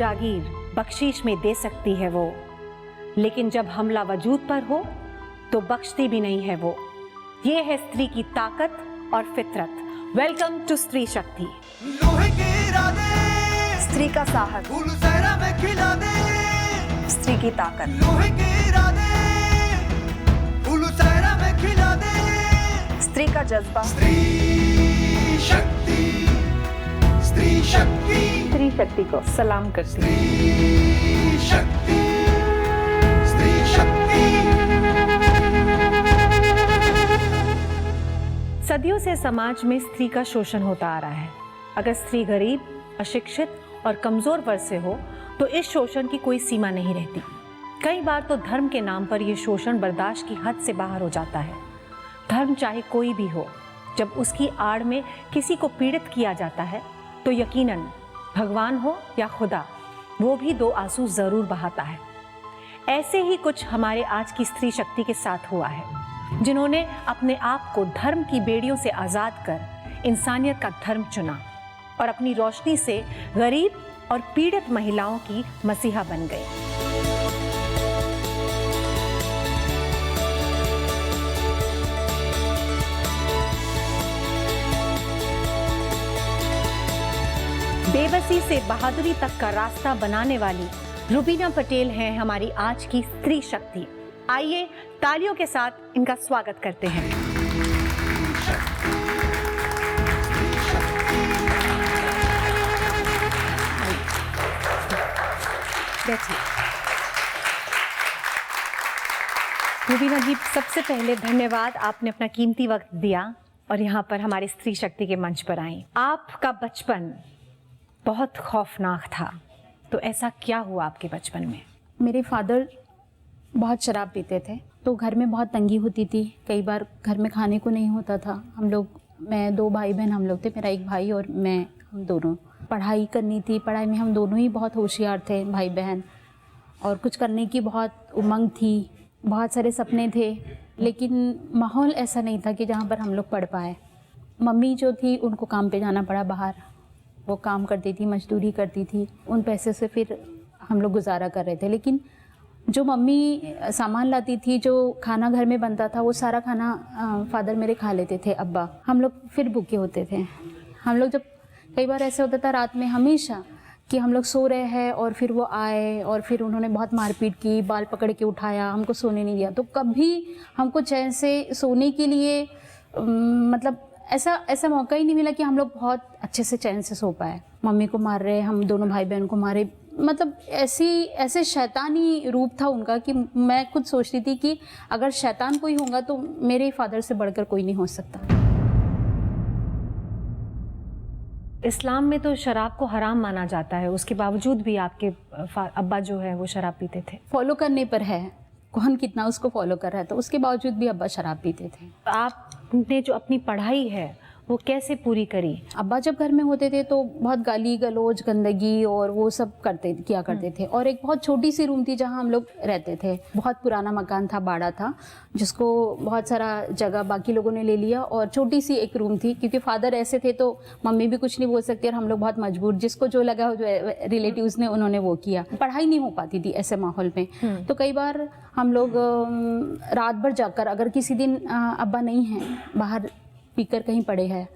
जागीर बख्शीश में दे सकती है वो, लेकिन जब हमला वजूद पर हो तो बख्शती भी नहीं है वो। ये है स्त्री की ताकत और फितरत। वेलकम टू स्त्री शक्ति। लोहे के इरादे, स्त्री का साहस, फूल सहरा में खिला दे। स्त्री की ताकत, लोहे के इरादे, फूल सहरा में खिला दे। स्त्री का जज्बा। स्त्री शक्ति, स्त्री शक्ति, स्त्री शक्ति को सलाम करती हूँ। स्त्री शक्ति, स्त्री शक्ति। सदियों से समाज में स्त्री का शोषण होता आ रहा है। अगर स्त्री गरीब, अशिक्षित और कमजोर वर्ग से हो तो इस शोषण की कोई सीमा नहीं रहती। कई बार तो धर्म के नाम पर यह शोषण बर्दाश्त की हद से बाहर हो जाता है। धर्म चाहे कोई भी हो, जब उसकी आड़ में किसी को पीड़ित किया जाता है तो यकीनन भगवान हो या खुदा, वो भी दो आंसू जरूर बहाता है। ऐसे ही कुछ हमारे आज की स्त्री शक्ति के साथ हुआ है, जिन्होंने अपने आप को धर्म की बेड़ियों से आजाद कर इंसानियत का धर्म चुना और अपनी रोशनी से गरीब और पीड़ित महिलाओं की मसीहा बन गई। बेबसी से बहादुरी तक का रास्ता बनाने वाली रुबीना पटेल हैं हमारी आज की स्त्री शक्ति। आइए तालियों के साथ इनका स्वागत करते हैं। रुबीना जी, सबसे पहले धन्यवाद, आपने अपना कीमती वक्त दिया और यहाँ पर हमारे स्त्री शक्ति के मंच पर आई। आपका बचपन बहुत खौफनाक था, तो ऐसा क्या हुआ आपके बचपन में? मेरे फादर बहुत शराब पीते थे, तो घर में बहुत तंगी होती थी। कई बार घर में खाने को नहीं होता था। मैं 2 भाई बहन हम लोग थे, मेरा एक भाई और मैं, हम दोनों। पढ़ाई करनी थी, पढ़ाई में हम दोनों ही बहुत होशियार थे भाई बहन, और कुछ करने की बहुत उमंग थी, बहुत सारे सपने थे, लेकिन माहौल ऐसा नहीं था कि जहाँ पर हम लोग पढ़ पाए। मम्मी जो थी उनको काम पे जाना पड़ा बाहर, वो काम करती थी, मजदूरी करती थी, उन पैसे से फिर हम लोग गुजारा कर रहे थे। लेकिन जो मम्मी सामान लाती थी, जो खाना घर में बनता था, वो सारा खाना फादर मेरे खा लेते थे, अब्बा। हम लोग फिर भूखे होते थे। हम लोग जब कई बार ऐसे होता था रात में हमेशा कि हम लोग सो रहे हैं और फिर वो आए और फिर उन्होंने बहुत मारपीट की, बाल पकड़ के उठाया, हमको सोने नहीं दिया। तो कभी हमको चैन से सोने के लिए मतलब ऐसा मौका ही नहीं मिला कि हम लोग बहुत अच्छे से चैन से सो पाए। मम्मी को मार रहे, हम दोनों भाई बहन को मारे, मतलब ऐसे शैतानी रूप था उनका कि मैं खुद सोचती थी कि अगर शैतान कोई होगा तो मेरे फादर से बढ़कर कोई नहीं हो सकता। इस्लाम में तो शराब को हराम माना जाता है, उसके बावजूद भी आपके अब्बा जो है वो शराब पीते थे। फॉलो करने पर है, कौन कितना उसको फॉलो कर रहा था, उसके बावजूद भी अब्बा शराब पीते थे। आपने जो अपनी पढ़ाई है वो कैसे पूरी करी? अब्बा जब घर में होते थे तो बहुत गाली गलौज, गंदगी और वो सब किया करते थे। और एक बहुत छोटी सी रूम थी जहाँ हम लोग रहते थे। बहुत पुराना मकान था, बाड़ा था, जिसको बहुत सारा जगह बाकी लोगों ने ले लिया, और छोटी सी एक रूम थी। क्योंकि फादर ऐसे थे तो मम्मी भी कुछ नहीं बोल सकती और हम लोग बहुत मजबूर, जिसको जो लगा जो रिलेटिव्स ने उन्होंने वो किया। पढ़ाई नहीं हो पाती थी ऐसे माहौल में। तो कई बार हम लोग रात भर जाकर, अगर किसी दिन अब्बा नहीं हैं, बाहर पीकर कहीं पड़े हैं,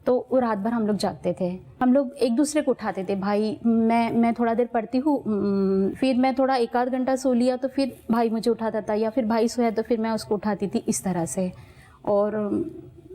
तो वो रात भर हम लोग जागते थे। हम लोग एक दूसरे को उठाते थे। भाई मैं थोड़ा देर पढ़ती हूँ, फिर मैं थोड़ा 1 आध घंटा सो लिया तो फिर भाई मुझे उठाता था, या फिर भाई सोया तो फिर मैं उसको उठाती थी, इस तरह से। और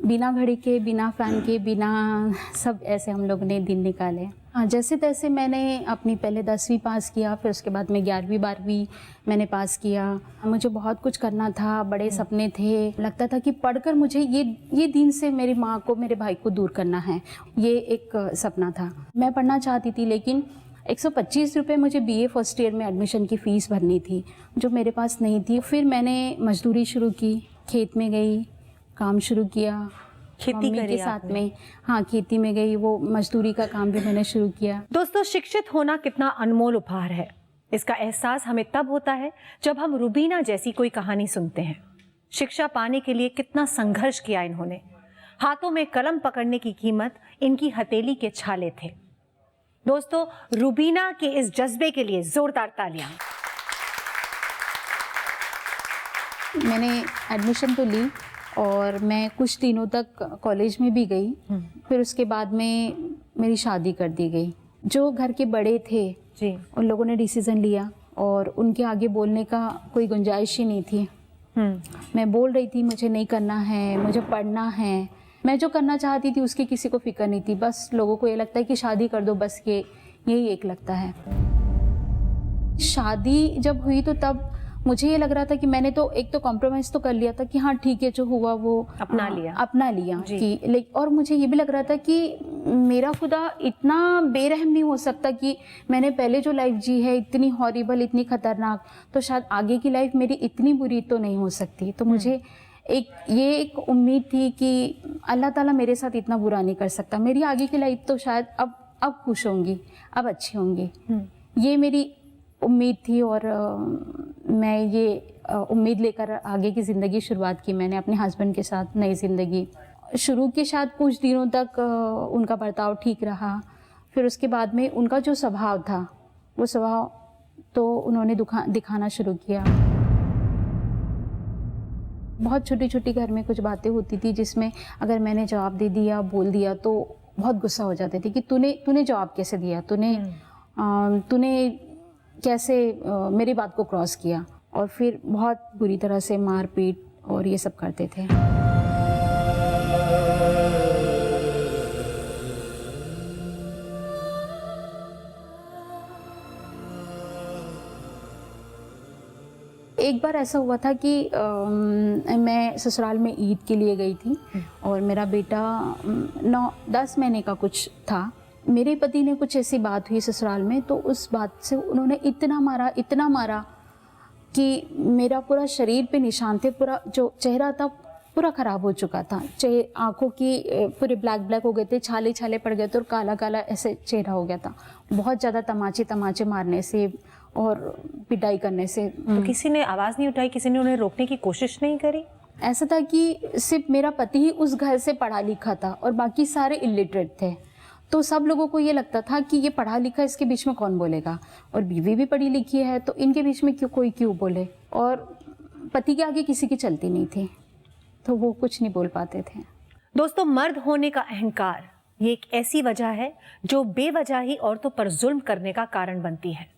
बिना घड़ी के, बिना फ़ैन के, बिना सब ऐसे हम लोग ने दिन निकाले। हाँ, जैसे तैसे मैंने अपनी पहले 10वीं पास किया, फिर उसके बाद में 11वीं 12वीं मैंने पास किया। मुझे बहुत कुछ करना था, बड़े सपने थे। लगता था कि पढ़कर मुझे ये दिन से मेरी माँ को, मेरे भाई को दूर करना है, ये एक सपना था। मैं पढ़ना चाहती थी, लेकिन 125 रुपये मुझे BA फर्स्ट ईयर में एडमिशन की फ़ीस भरनी थी, जो मेरे पास नहीं थी। फिर मैंने मजदूरी शुरू की, खेत में गई, काम शुरू किया, खेती के साथ में। हाँ, खेती में गई, वो मजदूरी का काम भी मैंने शुरू किया। दोस्तों, शिक्षित होना कितना अनमोल उपहार है, इसका एहसास हमें तब होता है जब हम रुबीना जैसी कोई कहानी सुनते हैं। शिक्षा पाने के लिए कितना संघर्ष किया इन्होंने। हाथों में कलम पकड़ने की कीमत इनकी हथेली के छाले थे। दोस्तों, रुबीना के इस जज्बे के लिए जोरदार तालियां। मैंने एडमिशन तो ली और मैं कुछ दिनों तक कॉलेज में भी गई। फिर उसके बाद में मेरी शादी कर दी गई। जो घर के बड़े थे जी, उन लोगों ने डिसीज़न लिया और उनके आगे बोलने का कोई गुंजाइश ही नहीं थी। मैं बोल रही थी मुझे नहीं करना है, मुझे पढ़ना है। मैं जो करना चाहती थी उसकी किसी को फिक्र नहीं थी। बस लोगों को ये लगता है कि शादी कर दो, बस यही एक लगता है। शादी जब हुई तो तब मुझे ये लग रहा था कि मैंने तो एक तो कॉम्प्रोमाइज़ तो कर लिया था कि हाँ ठीक है, जो हुआ वो अपना लिया कि और मुझे ये भी लग रहा था कि मेरा खुदा इतना बेरहम नहीं हो सकता कि मैंने पहले जो लाइफ जी है इतनी हॉरिबल, इतनी खतरनाक, तो शायद आगे की लाइफ मेरी इतनी बुरी तो नहीं हो सकती। तो मुझे एक उम्मीद थी कि अल्लाह ताला मेरे साथ इतना बुरा नहीं कर सकता। मेरी आगे की लाइफ तो शायद अब खुश होंगी, अब अच्छी होंगी। ये मेरी उम्मीद थी और मैं ये उम्मीद लेकर आगे की ज़िंदगी शुरुआत की मैंने अपने हस्बैंड के साथ नई ज़िंदगी शुरू की। शायद कुछ दिनों तक उनका बर्ताव ठीक रहा। फिर उसके बाद में उनका जो स्वभाव था वो स्वभाव तो उन्होंने दिखाना शुरू किया। बहुत छोटी छोटी घर में कुछ बातें होती थी जिसमें अगर मैंने जवाब दे दिया, बोल दिया तो बहुत गुस्सा हो जाते थे कि तूने जवाब कैसे दिया, तूने कैसे मेरी बात को क्रॉस किया। और फिर बहुत बुरी तरह से मार पीट और ये सब करते थे। एक बार ऐसा हुआ था कि मैं ससुराल में ईद के लिए गई थी और मेरा बेटा 9-10 महीने का कुछ था। मेरे पति ने कुछ ऐसी बात हुई ससुराल में, तो उस बात से उन्होंने इतना मारा कि मेरा पूरा शरीर पे निशान थे। पूरा जो चेहरा था पूरा ख़राब हो चुका था। आँखों की पूरे ब्लैक हो गए थे, छाले पड़ गए थे और काला ऐसे चेहरा हो गया था। बहुत ज़्यादा तमाचे मारने से और पिटाई करने से। तो किसी ने आवाज़ नहीं उठाई, किसी ने उन्हें रोकने की कोशिश नहीं करी? ऐसा था कि सिर्फ मेरा पति ही उस घर से पढ़ा लिखा था और बाकी सारे इलिटरेट थे। तो सब लोगों को ये लगता था कि ये पढ़ा लिखा, इसके बीच में कौन बोलेगा, और बीवी भी पढ़ी लिखी है तो इनके बीच में क्यों बोले। और पति के आगे किसी की चलती नहीं थी, तो वो कुछ नहीं बोल पाते थे। दोस्तों, मर्द होने का अहंकार ये एक ऐसी वजह है जो बेवजह ही औरतों पर जुल्म करने का कारण बनती है।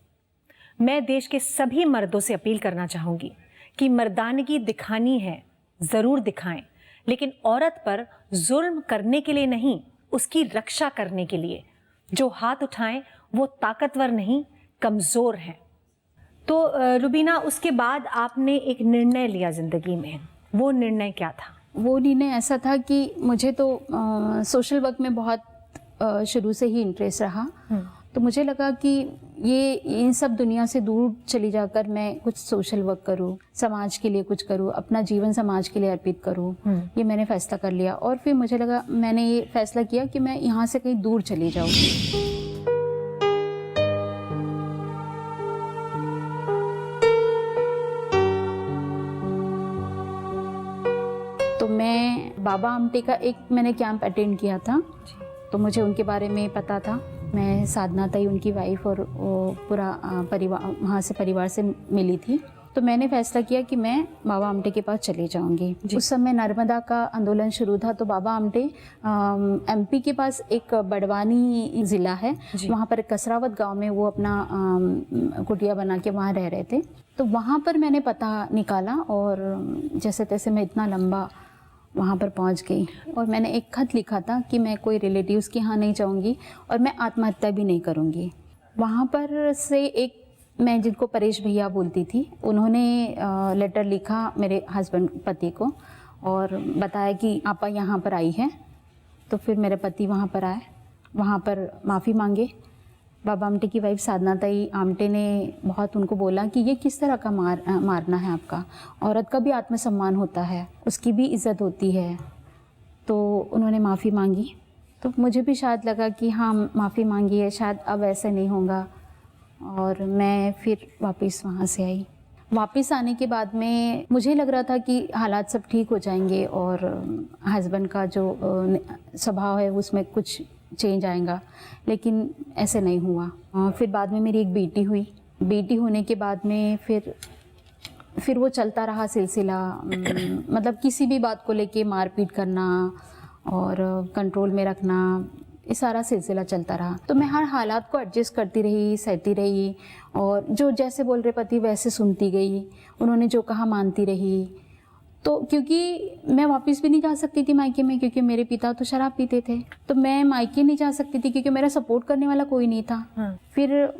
मैं देश के सभी मर्दों से अपील करना चाहूँगी कि मर्दानगी दिखानी है, ज़रूर दिखाएं, लेकिन औरत पर जुल्म करने के लिए नहीं, उसकी रक्षा करने के लिए। जो हाथ उठाएं वो ताकतवर नहीं, कमज़ोर हैं। तो रुबीना, उसके बाद आपने एक निर्णय लिया ज़िंदगी में, वो निर्णय क्या था? वो निर्णय ऐसा था कि मुझे तो सोशल वर्क में बहुत शुरू से ही इंटरेस्ट रहा। तो मुझे लगा कि ये इन सब दुनिया से दूर चली जाकर मैं कुछ सोशल वर्क करूं, समाज के लिए कुछ करूं, अपना जीवन समाज के लिए अर्पित करूं। ये मैंने फैसला कर लिया और फिर मुझे लगा, मैंने ये फैसला किया कि मैं यहाँ से कहीं दूर चली जाऊं। तो मैं बाबा आमटे का एक मैंने कैंप अटेंड किया था, तो मुझे उनके बारे में पता था। मैं साधना ताई, उनकी वाइफ और पूरा परिवार, वहाँ से परिवार से मिली थी। तो मैंने फैसला किया कि मैं बाबा आमटे के पास चली जाऊंगी। उस समय नर्मदा का आंदोलन शुरू था, तो बाबा आमटे एमपी के पास एक बड़वानी ज़िला है, वहाँ पर कसरावत गांव में वो अपना कुटिया बना के वहाँ रह रहे थे। तो वहाँ पर मैंने पता निकाला और जैसे तैसे मैं इतना लंबा वहाँ पर पहुँच गई और मैंने एक खत लिखा था कि मैं कोई रिलेटिव्स के यहाँ नहीं जाऊँगी और मैं आत्महत्या भी नहीं करूँगी। वहाँ पर से एक, मैं जिनको परेश भैया बोलती थी, उन्होंने लेटर लिखा मेरे हस्बैंड पति को और बताया कि आपा यहाँ पर आई है। तो फिर मेरे पति वहाँ पर आए, वहाँ पर माफ़ी मांगे। बाबा आमटे की वाइफ साधना ताई आमटे ने बहुत उनको बोला कि ये किस तरह का मारना है आपका, औरत का भी आत्मसम्मान होता है, उसकी भी इज़्ज़त होती है। तो उन्होंने माफ़ी मांगी। तो मुझे भी शायद लगा कि हाँ, माफ़ी मांगी है, शायद अब ऐसा नहीं होगा। और मैं फिर वापस वहाँ से आई। वापस आने के बाद में मुझे लग रहा था कि हालात सब ठीक हो जाएंगे और हस्बैंड का जो स्वभाव है उसमें कुछ चेंज आएगा, लेकिन ऐसे नहीं हुआ। फिर बाद में मेरी एक बेटी हुई। बेटी होने के बाद में फिर वो चलता रहा सिलसिला। मतलब किसी भी बात को लेके मारपीट करना और कंट्रोल में रखना, ये सारा सिलसिला चलता रहा। तो मैं हर हालात को एडजस्ट करती रही, सहती रही, और जो जैसे बोल रहे पति वैसे सुनती गई। उन्होंने जो कहा मानती रही। तो क्योंकि मैं वापस भी नहीं जा सकती थी मायके में, क्योंकि मेरे पिता तो शराब पीते थे, तो मैं मायके नहीं जा सकती थी क्योंकि मेरा सपोर्ट करने वाला कोई नहीं था। फिर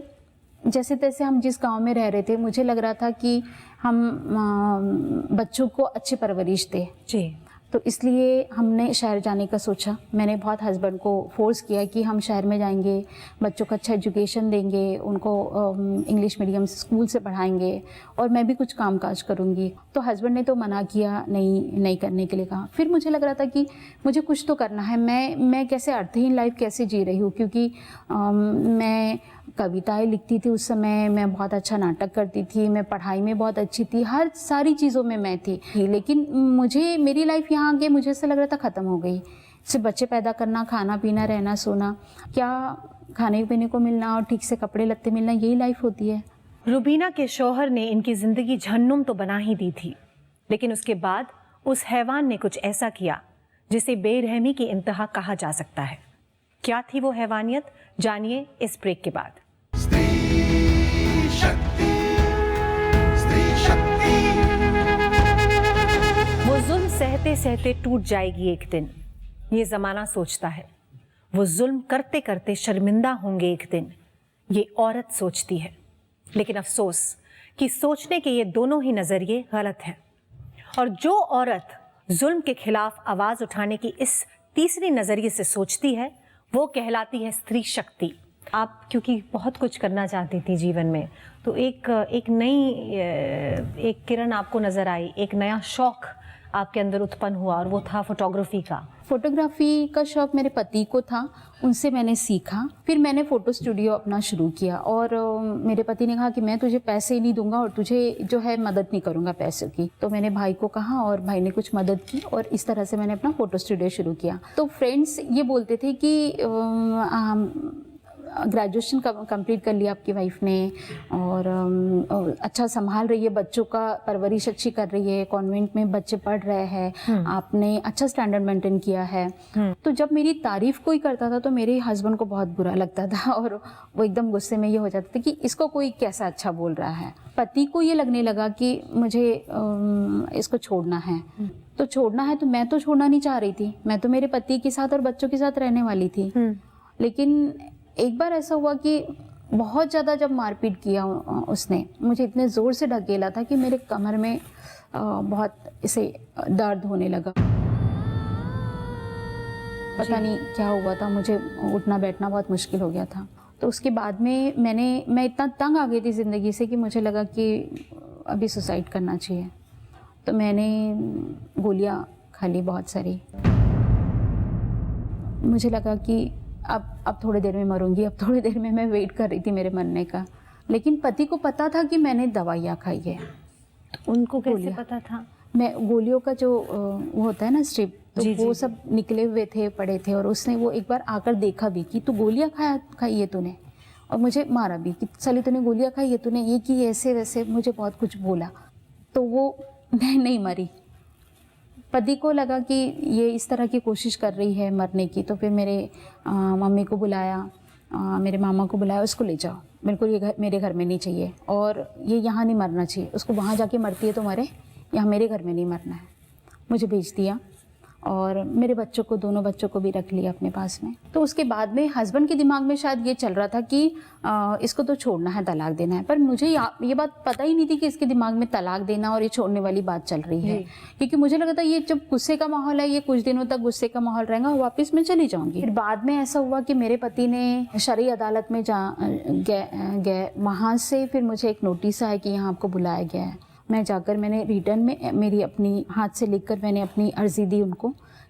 जैसे तैसे हम जिस गांव में रह रहे थे, मुझे लग रहा था कि हम बच्चों को अच्छी परवरिश दें जी। तो इसलिए हमने शहर जाने का सोचा। मैंने बहुत हस्बैंड को फोर्स किया कि हम शहर में जाएंगे, बच्चों को अच्छा एजुकेशन देंगे, उनको इंग्लिश मीडियम स्कूल से पढ़ाएंगे और मैं भी कुछ कामकाज करूँगी। तो हस्बैंड ने तो मना किया, नहीं करने के लिए कहा। फिर मुझे लग रहा था कि मुझे कुछ तो करना है। मैं कैसे अर्थहीन लाइफ कैसे जी रही हूँ, क्योंकि मैं कविताएं लिखती थी उस समय, मैं बहुत अच्छा नाटक करती थी, मैं पढ़ाई में बहुत अच्छी थी, हर सारी चीज़ों में मैं थी। लेकिन मुझे मेरी लाइफ यहाँ आके मुझे ऐसा लग रहा था ख़त्म हो गई। सिर्फ बच्चे पैदा करना, खाना पीना, रहना सोना, क्या खाने पीने को मिलना और ठीक से कपड़े लत्ते मिलना, यही लाइफ होती है। रुबीना के शौहर ने इनकी ज़िंदगी जहन्नुम तो बना ही दी थी, लेकिन उसके बाद उस हैवान ने कुछ ऐसा किया जिसे बेरहमी की इंतहा कहा जा सकता है। क्या थी वो हैवानियत, जानिए इस ब्रेक के बाद। स्त्री शक्ति, स्त्री शक्ति। वो जुल्म सहते सहते टूट जाएगी एक दिन, ये जमाना सोचता है। वो जुल्म करते करते शर्मिंदा होंगे एक दिन, ये औरत सोचती है। लेकिन अफसोस कि सोचने के ये दोनों ही नजरिए गलत हैं। और जो औरत जुल्म के खिलाफ आवाज उठाने की इस तीसरी नजरिए से सोचती है, वो कहलाती है स्त्री शक्ति। आप क्योंकि बहुत कुछ करना चाहती थी जीवन में, तो एक नई किरण आपको नजर आई, एक नया शौक आपके अंदर उत्पन्न हुआ, और वो था फोटोग्राफी का। फोटोग्राफी का शौक मेरे पति को था, उनसे मैंने सीखा। फिर मैंने फ़ोटो स्टूडियो अपना शुरू किया, और मेरे पति ने कहा कि मैं तुझे पैसे नहीं दूंगा और तुझे जो है मदद नहीं करूंगा पैसों की। तो मैंने भाई को कहा और भाई ने कुछ मदद की, और इस तरह से मैंने अपना फ़ोटो स्टूडियो शुरू किया। तो फ्रेंड्स ये बोलते थे कि ग्रेजुएशन कंप्लीट कर लिया आपकी वाइफ ने, और अच्छा संभाल रही है, बच्चों का परवरिश अच्छी कर रही है, कॉन्वेंट में बच्चे पढ़ रहे हैं, आपने अच्छा स्टैंडर्ड मेंटेन किया है। तो जब मेरी तारीफ कोई करता था तो मेरे हस्बैंड को बहुत बुरा लगता था, और वो एकदम गुस्से में ये हो जाता था कि इसको कोई कैसा अच्छा बोल रहा है। पति को ये लगने लगा कि मुझे इसको छोड़ना है। तो छोड़ना है तो मैं तो छोड़ना नहीं चाह रही थी, मैं तो मेरे पति के साथ और बच्चों के साथ रहने वाली थी। लेकिन एक बार ऐसा हुआ कि बहुत ज़्यादा जब मारपीट किया उसने, मुझे इतने ज़ोर से ढकेला था कि मेरे कमर में बहुत इसे दर्द होने लगा। पता नहीं क्या हुआ था, मुझे उठना बैठना बहुत मुश्किल हो गया था। तो उसके बाद में मैं इतना तंग आ गई थी ज़िंदगी से कि मुझे लगा कि अभी सुसाइड करना चाहिए। तो मैंने गोलियां खा ली बहुत सारी। मुझे लगा कि अब थोड़ी देर में मरूंगी, अब थोड़ी देर में मैं वेट कर रही थी मेरे मरने का। लेकिन पति को पता था कि मैंने दवाइयाँ खाई है। उनको कैसे पता था? मैं गोलियों का जो वो होता है ना स्ट्रिप, तो जी, वो जी। सब निकले हुए थे, पड़े थे, और उसने वो एक बार आकर देखा भी कि तू गोलियाँ खाई है तूने, और मुझे मारा भी कि साली तूने गोलियाँ खाई है, तूने ये की ऐसे वैसे, मुझे बहुत कुछ बोला। तो वो मैं नहीं मरी। पति को लगा कि ये इस तरह की कोशिश कर रही है मरने की, तो फिर मेरे मम्मी को बुलाया, मेरे मामा को बुलाया, उसको ले जाओ, बिल्कुल ये मेरे घर में नहीं चाहिए, और ये यहाँ नहीं मरना चाहिए, उसको वहाँ जाके मरती है तो मरे, यहाँ मेरे घर में नहीं मरना है। मुझे भेज दिया, और मेरे बच्चों को, दोनों बच्चों को भी रख लिया अपने पास में। तो उसके बाद में हस्बैंड के दिमाग में शायद ये चल रहा था कि इसको तो छोड़ना है, तलाक देना है। पर मुझे ये बात पता ही नहीं थी कि इसके दिमाग में तलाक देना और ये छोड़ने वाली बात चल रही है, क्योंकि मुझे लगा था ये जब गुस्से का माहौल है, ये कुछ दिनों तक गुस्से का माहौल रहेगा, वापस मैं चली जाऊंगी। फिर बाद में ऐसा हुआ कि मेरे पति ने शरई अदालत में गए, वहाँ से फिर मुझे एक नोटिस आया कि यहाँ आपको बुलाया गया है। मैं जाकर मैंने रिटर्न में मेरी अपनी हाथ से लिखकर मैंने अपनी अर्जी दी उनको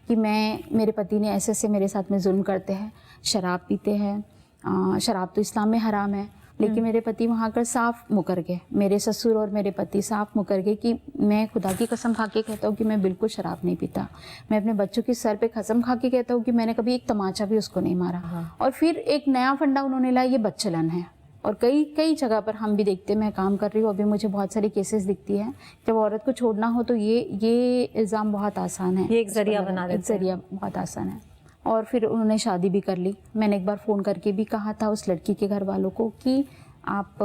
कि मेरे पति ने ऐसे ऐसे मेरे साथ में जुल्म करते हैं, शराब पीते हैं, शराब तो इस्लाम में हराम है, लेकिन मेरे पति वहाँ कर साफ मुकर गए, मेरे ससुर और मेरे पति साफ मुकर गए कि मैं खुदा की कसम खा के कहता हूँ कि मैं बिल्कुल शराब नहीं पीता। मैं अपने बच्चों के सर पे कसम खा के कहता हूँ कि मैंने कभी एक तमाचा भी उसको नहीं मारा। और फिर एक नया फंडा उन्होंने लाया, ये बच्चलन है। और कई जगह पर हम भी देखते हैं, मैं काम कर रही हूँ अभी, मुझे बहुत सारी केसेस दिखती है। जब औरत को छोड़ना हो तो ये इल्ज़ाम बहुत आसान है, ये एक जरिया बना देते हैं। एक जरिया बहुत आसान है। और फिर उन्होंने शादी भी कर ली। मैंने एक बार फ़ोन करके भी कहा था उस लड़की के घर वालों को कि आप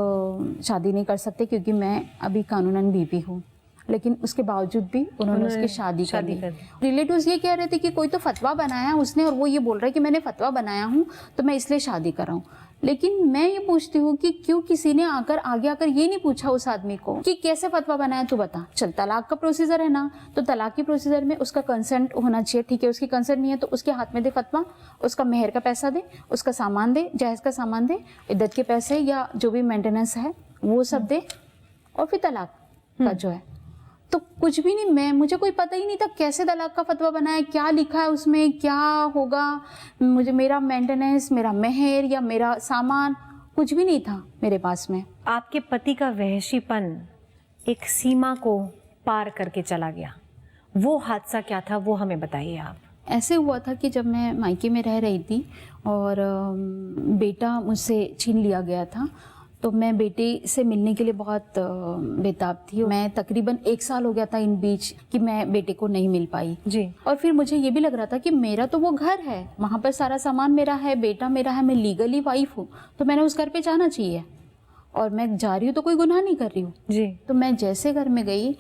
शादी नहीं कर सकते क्योंकि मैं अभी कानूनन बीवी हूँ, लेकिन उसके बावजूद भी उन्होंने उसकी शादी कर दी। रिलेटिव्स ये कह रहे थे कि कोई तो फतवा बनाया उसने और वो ये बोल रहा है कि मैंने फतवा बनाया हूँ तो मैं इसलिए शादी कर रहा हूँ। लेकिन मैं ये पूछती हूँ कि क्यों किसी ने आगे आकर ये नहीं पूछा उस आदमी को कि कैसे फतवा बनाया, तू बता। चल, तलाक का प्रोसीजर है ना, तो तलाक की प्रोसीजर में उसका कंसेंट होना चाहिए, ठीक है। उसकी कंसेंट नहीं है तो उसके हाथ में दे फतवा, उसका मेहर का पैसा दे, उसका सामान दे, जहेज का सामान दे, इद्दत के पैसे या जो भी मेंटेनेंस है वो सब दे, और फिर तलाक का जो है। तो कुछ भी नहीं, मुझे कोई पता ही नहीं था कैसे तलाक का फतवा बनाया, क्या लिखा है उसमें, क्या होगा, मुझे मेरा मेंटेनेंस, मेरा मेहर या मेरा सामान कुछ भी नहीं था मेरे पास में। आपके पति का वहशीपन एक सीमा को पार करके चला गया, वो हादसा क्या था वो हमें बताइए आप। ऐसे हुआ था कि जब मैं मायके में रह रही थी और बेटा मुझसे छीन लिया गया था, तो मैं बेटे से मिलने के लिए बहुत बेताब थी। मैं तकरीबन 1 साल हो गया था इन बीच कि मैं बेटे को नहीं मिल पाई जी। और फिर मुझे ये भी लग रहा था कि मेरा तो वो घर है, वहाँ पर सारा सामान मेरा है, बेटा मेरा है, मैं लीगली वाइफ हूँ, तो मैंने उस घर पे जाना चाहिए और मैं जा रही हूँ तो कोई गुनाह नहीं कर रही हूँ जी। तो मैं जैसे घर में गई,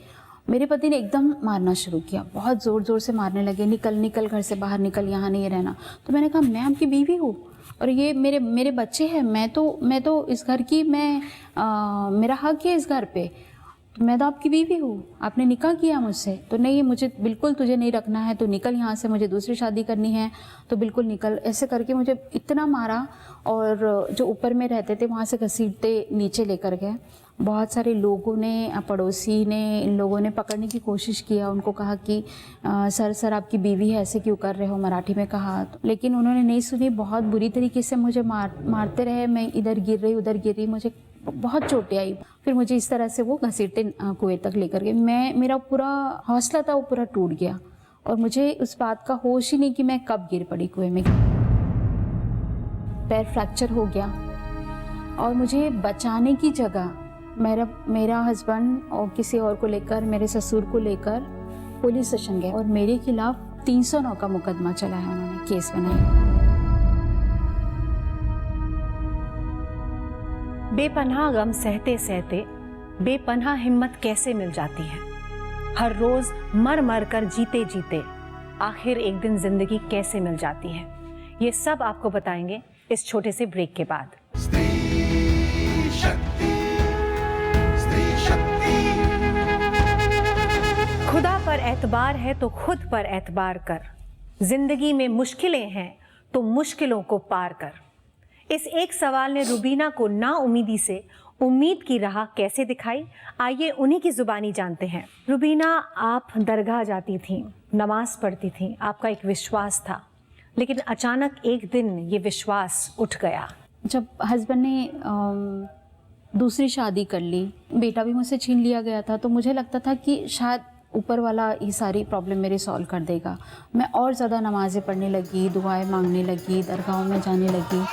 मेरे पति ने एकदम मारना शुरू किया, बहुत ज़ोर ज़ोर से मारने लगे, निकल निकल घर से बाहर निकल, यहाँ नहीं रहना। तो मैंने कहा मैं आपकी बीवी हूँ और ये मेरे बच्चे हैं, मैं तो इस घर की, मेरा हक है इस घर पे, तो मैं तो आपकी बीवी हूँ, आपने निकाह किया मुझसे, तो नहीं मुझे बिल्कुल तुझे नहीं रखना है, तो निकल यहाँ से, मुझे दूसरी शादी करनी है तो बिल्कुल निकल। ऐसे करके मुझे इतना मारा और जो ऊपर में रहते थे वहाँ से घसीटते नीचे लेकर गए। बहुत सारे लोगों ने, पड़ोसी ने, इन लोगों ने पकड़ने की कोशिश किया, उनको कहा कि सर आपकी बीवी है, ऐसे क्यों कर रहे हो, मराठी में कहा, लेकिन उन्होंने नहीं सुनी। बहुत बुरी तरीके से मुझे मारते रहे, मैं इधर गिर रही उधर गिर रही, मुझे बहुत चोटें आई। फिर मुझे इस तरह से वो घसीटते कुएं तक लेकर गए। मेरा पूरा हौसला था वो पूरा टूट गया और मुझे उस बात का होश ही नहीं कि मैं कब गिर पड़ी कुएं में। पैर फ्रैक्चर हो गया और मुझे बचाने की जगह मेरा हस्बैंड और किसी और को लेकर, मेरे ससुर को लेकर पुलिस स्टेशन गए और मेरे खिलाफ 309 का मुकदमा चलाया, उन्होंने केस बनाया। बेपनाह गम सहते सहते बेपनाह हिम्मत कैसे मिल जाती है। हर रोज मर मर कर जीते जीते आखिर एक दिन जिंदगी कैसे मिल जाती है, ये सब आपको बताएंगे इस छोटे से ब्रेक के बाद। स्त्री शक्ति, स्त्री शक्ति। खुदा पर एतबार है तो खुद पर एतबार कर, जिंदगी में मुश्किलें हैं तो मुश्किलों को पार कर। इस एक सवाल ने रुबीना को नाउमीदी से उम्मीद की राह कैसे दिखाई, आइए उन्हीं की जुबानी जानते हैं। रुबीना, आप दरगाह जाती थीं, नमाज पढ़ती थीं, आपका एक विश्वास था, लेकिन अचानक एक दिन ये विश्वास उठ गया। जब हस्बैंड ने दूसरी शादी कर ली, बेटा भी मुझसे छीन लिया गया था, तो मुझे लगता था कि शायद ऊपर वाला ये सारी प्रॉब्लम मेरे सॉल्व कर देगा। मैं और ज़्यादा नमाज़ें पढ़ने लगी, दुआएं मांगने लगी, दरगाहों में जाने लगी।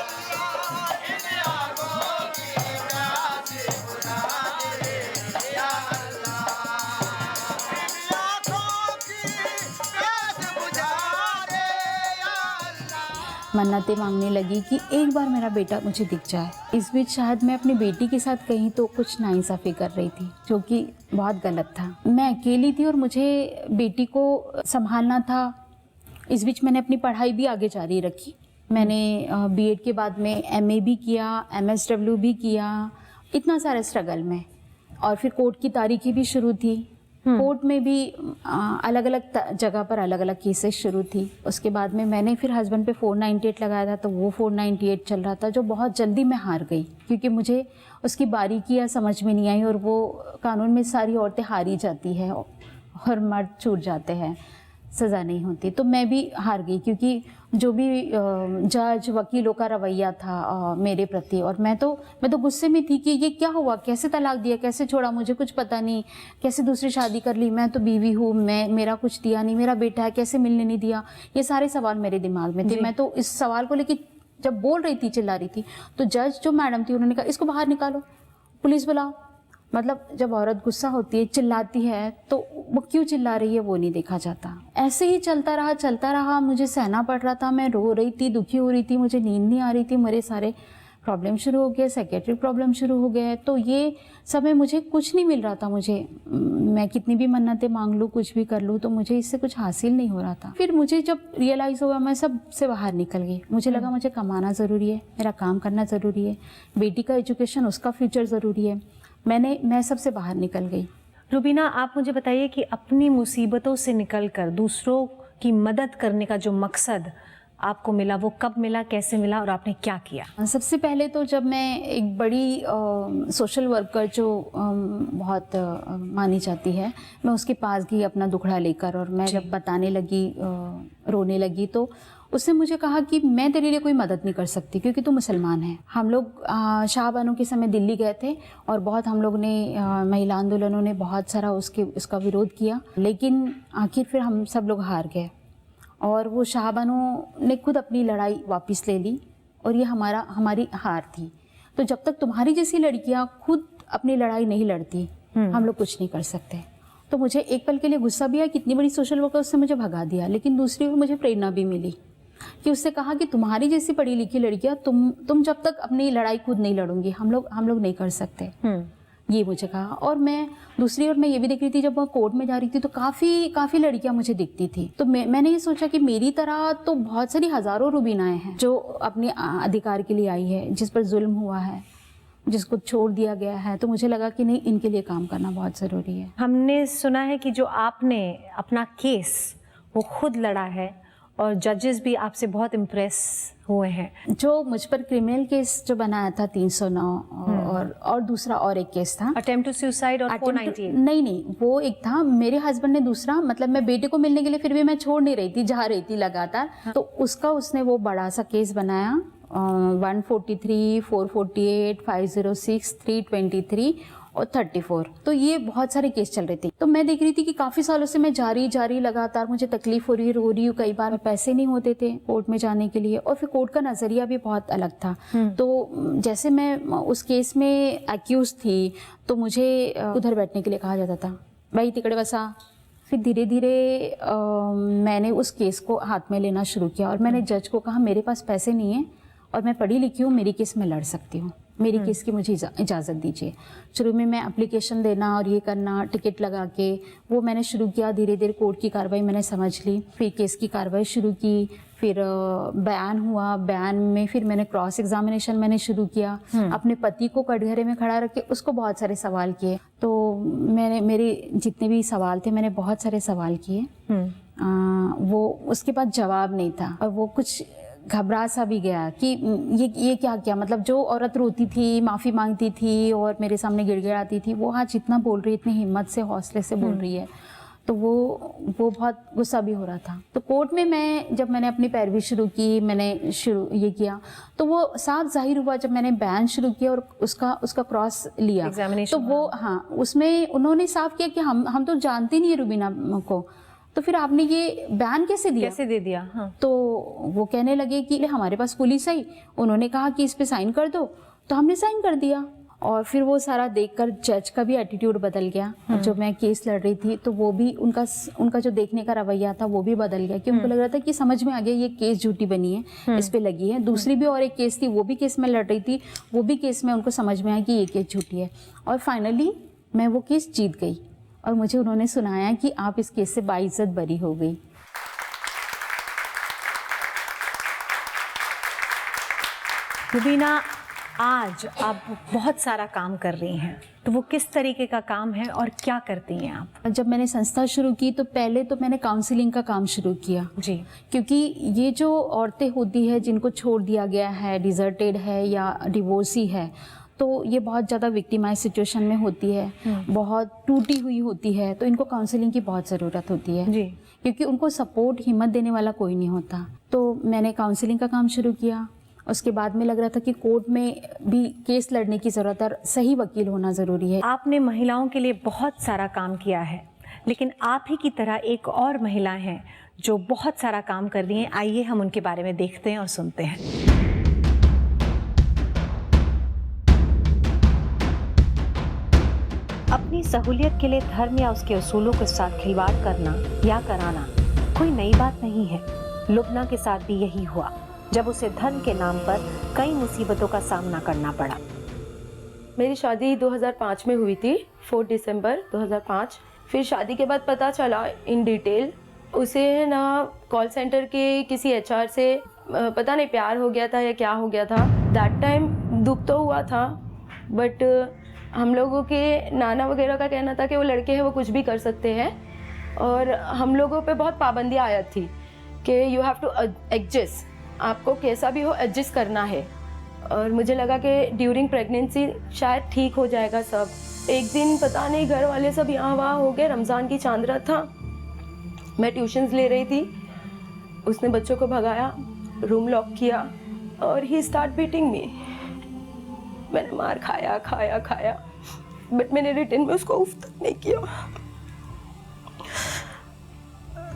मन्नतें मांगने लगी कि एक बार मेरा बेटा मुझे दिख जाए। इस बीच शायद मैं अपनी बेटी के साथ कहीं तो कुछ नाइंसाफ़ी कर रही थी, जो कि बहुत गलत था। मैं अकेली थी और मुझे बेटी को संभालना था। इस बीच मैंने अपनी पढ़ाई भी आगे जारी रखी। मैंने बीएड के बाद में एमए भी किया, एमएसडब्ल्यू भी किया, इतना सारा स्ट्रगल में। और फिर कोर्ट की तारीखें भी शुरू थी। कोर्ट में भी अलग अलग जगह पर अलग अलग केसेस शुरू थी। उसके बाद में मैंने फिर हस्बैंड पे 498 लगाया था, तो वो 498 चल रहा था, जो बहुत जल्दी मैं हार गई क्योंकि मुझे उसकी बारीकियाँ समझ में नहीं आई। और वो कानून में सारी औरतें हारी जाती है और मर्द छूट जाते हैं। सज़ा नहीं होती। तो मैं भी हार गई, क्योंकि जो भी जज वकीलों का रवैया था मेरे प्रति, और मैं तो गुस्से में थी कि ये क्या हुआ, कैसे तलाक दिया, कैसे छोड़ा, मुझे कुछ पता नहीं, कैसे दूसरी शादी कर ली, मैं तो बीवी हूँ, मेरा कुछ दिया नहीं, मेरा बेटा है, कैसे मिलने नहीं दिया। ये सारे सवाल मेरे दिमाग में थे। मैं तो इस सवाल को लेकर जब बोल रही थी, चिल्ला रही थी, तो जज जो मैडम थी उन्होंने कहा इसको बाहर निकालो, पुलिस बुलाओ। मतलब जब औरत गुस्सा होती है, चिल्लाती है, तो वो क्यों चिल्ला रही है वो नहीं देखा जाता। ऐसे ही चलता रहा, मुझे सहना पड़ रहा था, मैं रो रही थी, दुखी हो रही थी, मुझे नींद नहीं आ रही थी, मेरे सारे प्रॉब्लम शुरू हो गए, साइकेट्रिक प्रॉब्लम शुरू हो गए। तो ये समय मुझे कुछ नहीं मिल रहा था। मैं कितनी भी मन्नतें मांग लूँ, कुछ भी कर लूँ, तो मुझे इससे कुछ हासिल नहीं हो रहा था। फिर मुझे जब रियलाइज़ हुआ, मैं सब से बाहर निकल गई। मुझे लगा मुझे कमाना ज़रूरी है, मेरा काम करना ज़रूरी है, बेटी का एजुकेशन, उसका फ्यूचर ज़रूरी है। मैं सबसे बाहर निकल गई। रुबीना, आप मुझे बताइए कि अपनी मुसीबतों से निकलकर दूसरों की मदद करने का जो मकसद आपको मिला, वो कब मिला, कैसे मिला और आपने क्या किया? सबसे पहले तो जब मैं एक बड़ी सोशल वर्कर जो बहुत मानी जाती है, मैं उसके पास गई अपना दुखड़ा लेकर, और मैं जब बताने लगी, रोने लगी, तो उसने मुझे कहा कि मैं तेरे लिए कोई मदद नहीं कर सकती, क्योंकि तू मुसलमान है। हम लोग शाहबानों के समय दिल्ली गए थे, और बहुत हम लोग ने महिला आंदोलनों ने बहुत सारा उसका विरोध किया, लेकिन आखिर फिर हम सब लोग हार गए, और वो शाहबानों ने खुद अपनी लड़ाई वापस ले ली, और ये हमारी हार थी। तो जब तक तुम्हारी जैसी लड़कियां खुद अपनी लड़ाई नहीं लड़ती, हम लोग कुछ नहीं कर सकते। तो मुझे एक पल के लिए गुस्सा भी आया, कितनी बड़ी सोशल वर्कर, उसने मुझे भगा दिया, लेकिन दूसरी ओर मुझे प्रेरणा भी मिली कि उससे कहा कि तुम्हारी जैसी पढ़ी लिखी लड़कियां, तुम जब तक अपनी लड़ाई खुद नहीं लड़ोगी, हम लोग नहीं कर सकते। ये मुझे कहा। और मैं दूसरी ओर मैं ये भी देख रही थी, जब मैं कोर्ट में जा रही थी तो काफ़ी लड़कियां मुझे दिखती थी। तो मैंने ये सोचा कि मेरी तरह तो बहुत सारी हज़ारों रुबीनाएं हैं जो अपने अधिकार के लिए आई है, जिस पर जुल्म हुआ है, जिसको छोड़ दिया गया है। तो मुझे लगा कि नहीं, इनके लिए काम करना बहुत ज़रूरी है। हमने सुना है कि जो आपने अपना केस वो खुद लड़ा है, और जजेस भी आपसे बहुत इम्प्रेस हुए हैं। जो मुझ पर क्रिमिनल केस जो बनाया था 309, और दूसरा और एक केस था अटेम्प्ट टू सुसाइड और 498। नहीं, वो एक था। मेरे हस्बैंड ने दूसरा, मतलब मैं बेटे को मिलने के लिए फिर भी मैं छोड़ नहीं रही थी, जा रही थी लगातार। तो उसने वो बड़ा सा केस बनाया, 143, 448, 506, 323 और 34। तो ये बहुत सारे केस चल रहे थे। तो मैं देख रही थी कि काफ़ी सालों से मैं जारी लगातार, मुझे तकलीफ हो रही हूँ। कई बार पैसे नहीं होते थे कोर्ट में जाने के लिए, और फिर कोर्ट का नज़रिया भी बहुत अलग था। तो जैसे मैं उस केस में एक्यूज थी, तो मुझे उधर बैठने के लिए कहा जाता था, भाई तिकड़े बसा। फिर धीरे धीरे मैंने उस केस को हाथ में लेना शुरू किया, और मैंने जज को कहा मेरे पास पैसे नहीं है, और मैं पढ़ी लिखी हूँ, मेरी केस में लड़ सकती हूँ, मेरी केस की मुझे इजाज़त दीजिए। शुरू में मैं एप्लीकेशन देना और ये करना, टिकट लगा के, वो मैंने शुरू किया। धीरे धीरे कोर्ट की कार्रवाई मैंने समझ ली, फिर केस की कार्रवाई शुरू की, फिर बयान हुआ, बयान में फिर मैंने क्रॉस एग्जामिनेशन मैंने शुरू किया। अपने पति को कटघरे में खड़ा रख के उसको बहुत सारे सवाल किए। तो मेरे जितने भी सवाल थे, मैंने बहुत सारे सवाल किए। वो उसके बाद जवाब नहीं था, और वो कुछ घबरा सा भी गया कि ये क्या, मतलब जो औरत रोती थी, माफ़ी मांगती थी और मेरे सामने गिड़गिड़ाती थी, वो आज जितना बोल रही है, इतनी हिम्मत से, हौसले से बोल रही है। तो वो बहुत गुस्सा भी हो रहा था। तो कोर्ट में जब मैंने अपनी पैरवी शुरू की, मैंने ये किया, तो वो साफ जाहिर हुआ जब मैंने बयान शुरू किया और उसका क्रॉस लिया, तो वो उसमें उन्होंने साफ किया कि हम तो जानते नहीं है रुबीना को, तो फिर आपने ये बयान कैसे दे दिया? तो वो कहने लगे कि हमारे पास पुलिस आई, उन्होंने कहा कि इस पे साइन कर दो, तो हमने साइन कर दिया। और फिर वो सारा देखकर जज का भी एटीट्यूड बदल गया। जो मैं केस लड़ रही थी, तो वो भी उनका जो देखने का रवैया था वो भी बदल गया, कि उनको लग रहा था कि समझ में आ गया ये केस झूठी बनी है, इस पे लगी है। दूसरी भी और एक केस थी, वो भी केस में लड़ रही थी, वो भी केस में उनको समझ में आया कि ये केस झूठी है। और फाइनली मैं वो केस जीत गई, और मुझे उन्होंने सुनाया कि आप इस केस से बाइज्जत बरी हो गई। रुबीना, आज आप बहुत सारा काम कर रही हैं, तो वो किस तरीके का काम है और क्या करती हैं आप? जब मैंने संस्था शुरू की तो पहले तो मैंने काउंसलिंग का काम शुरू किया जी, क्योंकि ये जो औरतें होती है जिनको छोड़ दिया गया है, डिजर्टेड है या डिवोर्सी है, तो ये बहुत ज़्यादा विक्टिमाइज सिचुएशन में होती है, बहुत टूटी हुई होती है, तो इनको काउंसलिंग की बहुत ज़रूरत होती है जी। क्योंकि उनको सपोर्ट हिम्मत देने वाला कोई नहीं होता। तो मैंने काउंसलिंग का काम शुरू किया। उसके बाद में लग रहा था कि कोर्ट में भी केस लड़ने की ज़रूरत है और सही वकील होना ज़रूरी है। आपने महिलाओं के लिए बहुत सारा काम किया है, लेकिन आप ही की तरह एक और महिला हैं जो बहुत सारा काम कर रही हैं। आइए हम उनके बारे में देखते हैं और सुनते हैं। अपनी सहूलियत के लिए धर्म या उसके उसूलों के साथ खिलवाड़ करना या कराना कोई नई बात नहीं है। लुबना के साथ भी यही हुआ जब उसे धर्म के नाम पर कई मुसीबतों का सामना करना पड़ा। मेरी शादी 2005 में हुई थी, 4 दिसंबर 2005। फिर शादी के बाद पता चला इन डिटेल उसे ना कॉल सेंटर के किसी एचआर से पता नहीं प्यार हो गया था या क्या हो गया था। दैट टाइम दुख तो हुआ था, बट हम लोगों के नाना वगैरह का कहना था कि वो लड़के हैं, वो कुछ भी कर सकते हैं, और हम लोगों पे बहुत पाबंदियाँ आयत थी कि यू हैव टू एडजस्ट, आपको कैसा भी हो एडजस्ट करना है। और मुझे लगा कि ड्यूरिंग प्रेगनेंसी शायद ठीक हो जाएगा सब। एक दिन पता नहीं घर वाले सब यहाँ वहाँ हो गए, रमज़ान की चांद रात था, मैं ट्यूशन्स ले रही थी, उसने बच्चों को भगाया, रूम लॉक किया और ही स्टार्ट बीटिंग मी। मैंने मार खाया खाया खाया, बट मैंने रिटर्न में उसको उफ तक नहीं किया।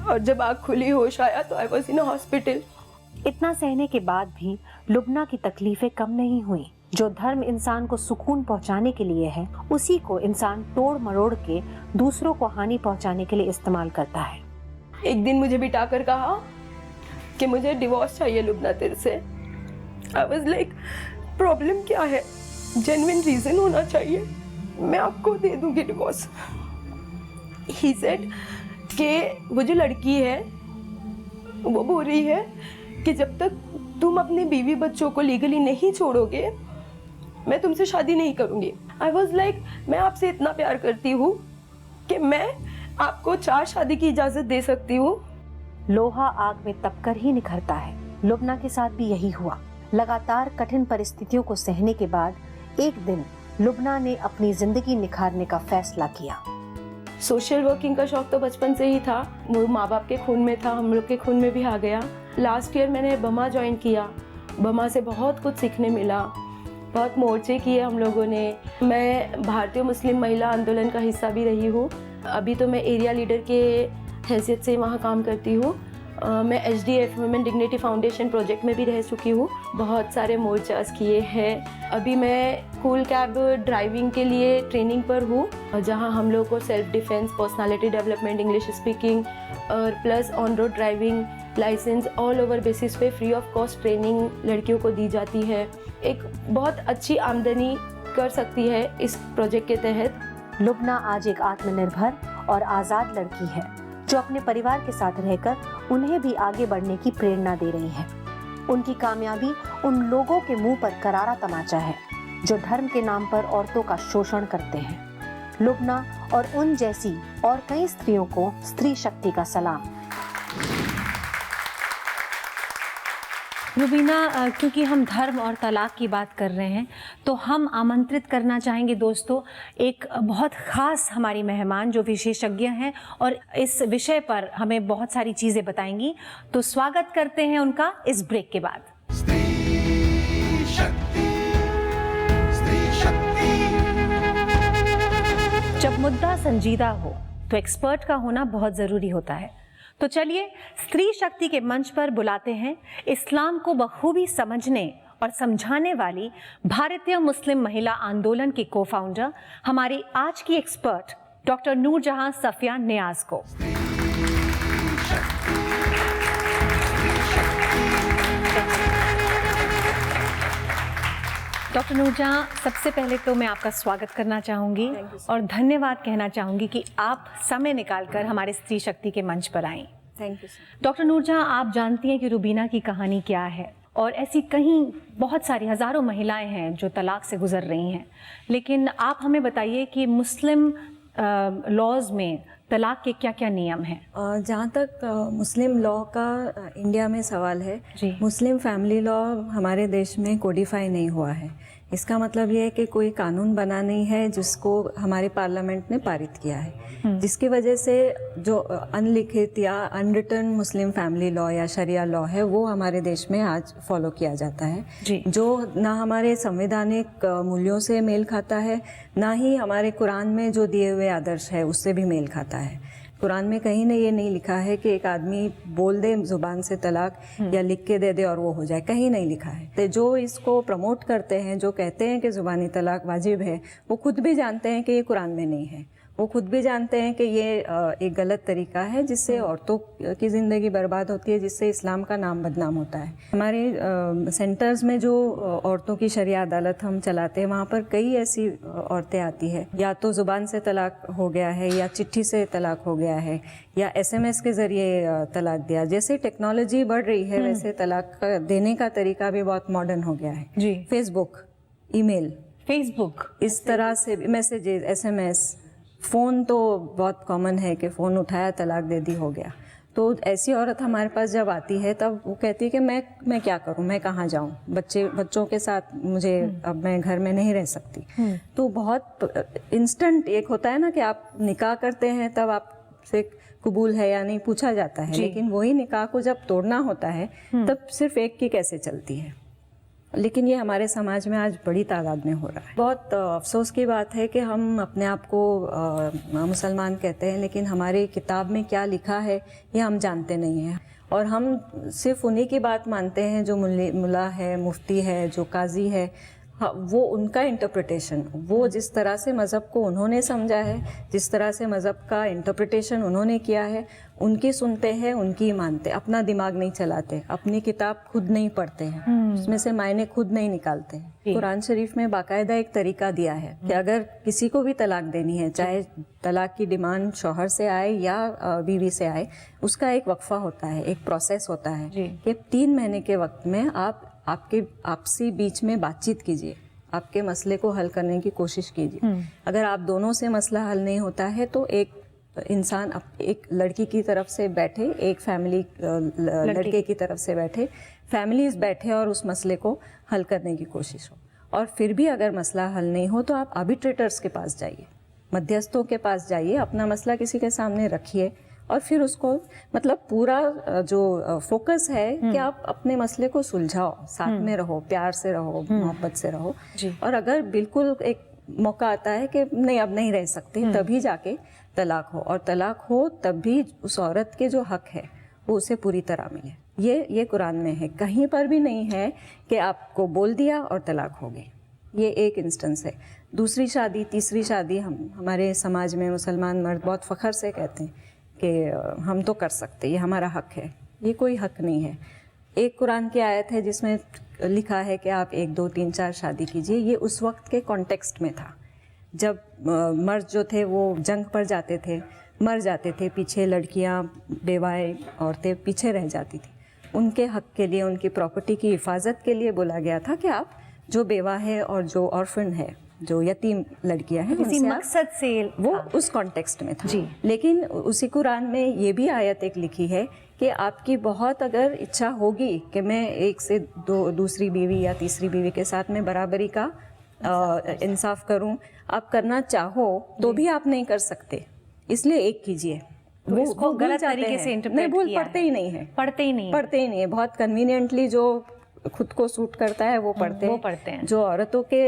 और जब आँख खुली होश आया तो आई वॉज इन हॉस्पिटल। इतना सहने के बाद भी लुबना की तकलीफें कम नहीं हुई। जो धर्म इंसान को सुकून पहुंचाने के लिए है, उसी को इंसान तोड़ मरोड़ के दूसरों को हानि पहुंचाने के लिए इस्तेमाल करता है। एक दिन मुझे बिठा कर कहा कि मुझे डिवोर्स चाहिए लुबना तेरे से। आई वाज लाइक प्रॉब्लम क्या है, जेन्युइन रीजन होना चाहिए, मैं आपको दे दूंगी डिवोर्स। ही सेड कि वो जो लड़की है वो बोल रही है कि जब तक तुम अपने बीवी बच्चों को लीगली नहीं छोड़ोगे मैं तुमसे शादी नहीं करूंगी। आई वॉज लाइक मैं आपसे इतना प्यार करती हूँ कि मैं आपको 4 शादी की इजाजत दे सकती हूँ। लोहा आग में तपकर ही निखरता है। लुबना के साथ भी यही हुआ। लगातार कठिन परिस्थितियों को सहने के बाद एक दिन लुबना ने अपनी जिंदगी निखारने का फैसला किया। सोशल वर्किंग का शौक तो बचपन से ही था, वो माँ बाप के खून में था, हम लोग के खून में भी आ गया। लास्ट ईयर मैंने बमा ज्वाइन किया। बमा से बहुत कुछ सीखने मिला, बहुत मोर्चे किए हम लोगों ने। मैं भारतीय मुस्लिम महिला आंदोलन का हिस्सा भी रही हूँ। अभी तो मैं एरिया लीडर के हैसियत से वहाँ काम करती हूँ। मैं HDF women dignity foundation project में भी रह चुकी हूँ। बहुत सारे मोर्चास किए हैं। अभी मैं कूल कैब ड्राइविंग के लिए ट्रेनिंग पर हूँ, जहाँ हम लोग को self defence, personality development, English speaking और plus on road driving licence all over basis पे फ्री ऑफ कॉस्ट ट्रेनिंग लड़कियों को दी जाती है। एक बहुत अच्छी आमदनी कर सकती है इस प्रोजेक्ट के तहत। लुबना आज एक आत्मनिर्भर और आज़ाद लड़की है जो अपने परिवार के साथ रहकर उन्हें भी आगे बढ़ने की प्रेरणा दे रही है। उनकी कामयाबी उन लोगों के मुंह पर करारा तमाचा है जो धर्म के नाम पर औरतों का शोषण करते हैं। लुबना और उन जैसी और कई स्त्रियों को स्त्री शक्ति का सलाम। रुबीना, क्योंकि हम धर्म और तलाक की बात कर रहे हैं तो हम आमंत्रित करना चाहेंगे दोस्तों एक बहुत ख़ास हमारी मेहमान जो विशेषज्ञ हैं और इस विषय पर हमें बहुत सारी चीज़ें बताएंगी। तो स्वागत करते हैं उनका इस ब्रेक के बाद। स्त्री शक्ति, स्त्री शक्ति। जब मुद्दा संजीदा हो तो एक्सपर्ट का होना बहुत ज़रूरी होता है। तो चलिए स्त्री शक्ति के मंच पर बुलाते हैं इस्लाम को बखूबी समझने और समझाने वाली भारतीय मुस्लिम महिला आंदोलन की को-फाउंडर, हमारी आज की एक्सपर्ट डॉक्टर नूरजहां सफिया नियाज को। डॉक्टर नूरजहां, सबसे पहले तो मैं आपका स्वागत करना चाहूँगी और धन्यवाद कहना चाहूँगी कि आप समय निकालकर हमारे स्त्री शक्ति के मंच पर आईं। Thank you sir. Doctor Noorjahan, आप जानती हैं कि रुबीना की कहानी क्या है और ऐसी कहीं बहुत सारी हज़ारों महिलाएं हैं जो तलाक से गुजर रही हैं, लेकिन आप हमें बताइए कि मुस्लिम लॉज में तलाक के क्या क्या नियम हैं? जहाँ तक मुस्लिम लॉ का इंडिया में सवाल है, जी। मुस्लिम फैमिली लॉ हमारे देश में कोडिफाई नहीं हुआ है। इसका मतलब ये है कि कोई कानून बना नहीं है जिसको हमारे पार्लियामेंट ने पारित किया है, जिसकी वजह से जो अनलिखित या अनरिटन मुस्लिम फैमिली लॉ या शरिया लॉ है वो हमारे देश में आज फॉलो किया जाता है, जी। जो ना हमारे संवैधानिक मूल्यों से मेल खाता है, ना ही हमारे कुरान में जो दिए हुए आदर्श है उससे भी मेल खाता है। कुरान में कहीं ने ये नहीं लिखा है कि एक आदमी बोल दे जुबान से तलाक या लिख के दे दे और वो हो जाए, कहीं नहीं लिखा है। तो जो इसको प्रमोट करते हैं, जो कहते हैं कि जुबानी तलाक वाजिब है, वो खुद भी जानते हैं कि ये कुरान में नहीं है। वो खुद भी जानते हैं कि ये एक गलत तरीका है जिससे औरतों की ज़िंदगी बर्बाद होती है, जिससे इस्लाम का नाम बदनाम होता है। हमारे सेंटर्स में जो औरतों की शरिया अदालत हम चलाते हैं, वहाँ पर कई ऐसी औरतें आती है, या तो ज़ुबान से तलाक हो गया है, या चिट्ठी से तलाक हो गया है, या SMS के ज़रिए तलाक दिया। जैसे टेक्नोलॉजी बढ़ रही है वैसे तलाक देने का तरीका भी बहुत मॉडर्न हो गया है। जी। फेसबुक, ईमेल, फेसबुक, इस तरह से मैसेजेस, SMS, फ़ोन तो बहुत कॉमन है कि फ़ोन उठाया तलाक दे दी, हो गया। तो ऐसी औरत हमारे पास जब आती है तब वो कहती है कि मैं क्या करूं, मैं कहाँ जाऊं, बच्चों के साथ मुझे अब मैं घर में नहीं रह सकती। तो बहुत इंस्टेंट एक होता है ना कि आप निकाह करते हैं तब आपसे कबूल है या नहीं पूछा जाता है, लेकिन वही निकाह को जब तोड़ना होता है तब सिर्फ एक की कैसे चलती है। लेकिन ये हमारे समाज में आज बड़ी तादाद में हो रहा है। बहुत अफसोस की बात है कि हम अपने आप को मुसलमान कहते हैं, लेकिन हमारी किताब में क्या लिखा है ये हम जानते नहीं हैं, और हम सिर्फ उन्हीं की बात मानते हैं जो मुल्ला है, मुफ्ती है, जो काजी है। हाँ, वो उनका इंटरप्रिटेशन, वो जिस तरह से मज़हब को उन्होंने समझा है, जिस तरह से मज़हब का इंटरप्रिटेशन उन्होंने किया है, उनकी सुनते हैं, उनकी मानते, अपना दिमाग नहीं चलाते, अपनी किताब खुद नहीं पढ़ते हैं, उसमें से मायने खुद नहीं निकालते हैं। कुरान शरीफ में बाकायदा एक तरीका दिया है कि अगर किसी को भी तलाक देनी है, चाहे तलाक की डिमांड शौहर से आए या बीवी से आए, उसका एक वक्फा होता है, एक प्रोसेस होता है कि 3 महीने के वक्त में आप आपके आपसी बीच में बातचीत कीजिए, आपके मसले को हल करने की कोशिश कीजिए। अगर आप दोनों से मसला हल नहीं होता है तो एक इंसान एक लड़की की तरफ से बैठे, एक फैमिली लड़के की तरफ से बैठे, फैमिलीज बैठे और उस मसले को हल करने की कोशिश हो। और फिर भी अगर मसला हल नहीं हो तो आप आर्बिट्रेटर्स के पास जाइए, मध्यस्थों के पास जाइए, अपना मसला किसी के सामने रखिए और फिर उसको मतलब पूरा जो फोकस है कि आप अपने मसले को सुलझाओ, साथ में रहो, प्यार से रहो, मोहब्बत से रहो। और अगर बिल्कुल एक मौका आता है कि नहीं अब नहीं रह सकते, तभी जाके तलाक हो, और तलाक हो तब भी उस औरत के जो हक है वो उसे पूरी तरह मिले। ये कुरान में है, कहीं पर भी नहीं है कि आपको बोल दिया और तलाक हो गई। ये एक इंस्टेंस है। दूसरी शादी, तीसरी शादी हमारे समाज में मुसलमान मर्द बहुत फ़ख्र से कहते हैं कि हम तो कर सकते, ये हमारा हक है। ये कोई हक नहीं है। एक कुरान की आयत है जिसमें लिखा है कि आप 1, 2, 3, 4 शादी कीजिए। ये उस वक्त के कॉन्टेक्स्ट में था जब मर्द जो थे वो जंग पर जाते थे, मर जाते थे, पीछे लड़कियां, बेवाएं औरतें पीछे रह जाती थी। उनके हक के लिए, उनकी प्रॉपर्टी की हिफाजत के लिए बोला गया था कि आप जो बेवा है और जो ऑर्फन है, जो यतीम लड़कियां हैं, किसी मकसद से वो उस कॉन्टेक्स्ट में था। जी। लेकिन उसी कुरान में ये भी आयत एक लिखी है कि आपकी बहुत अगर इच्छा होगी कि मैं एक से दूसरी बीवी या तीसरी बीवी के साथ में बराबरी का इंसाफ करूं, आप करना चाहो तो भी आप नहीं कर सकते, इसलिए एक कीजिए। तो इसको गलत तरीके से इंटरप्रेट नहीं, किया पढ़ते ही नहीं है, पढ़ते ही नहीं है। बहुत कन्वीनियंटली जो खुद को सूट करता है वो पढ़ते हैं, जो औरतों के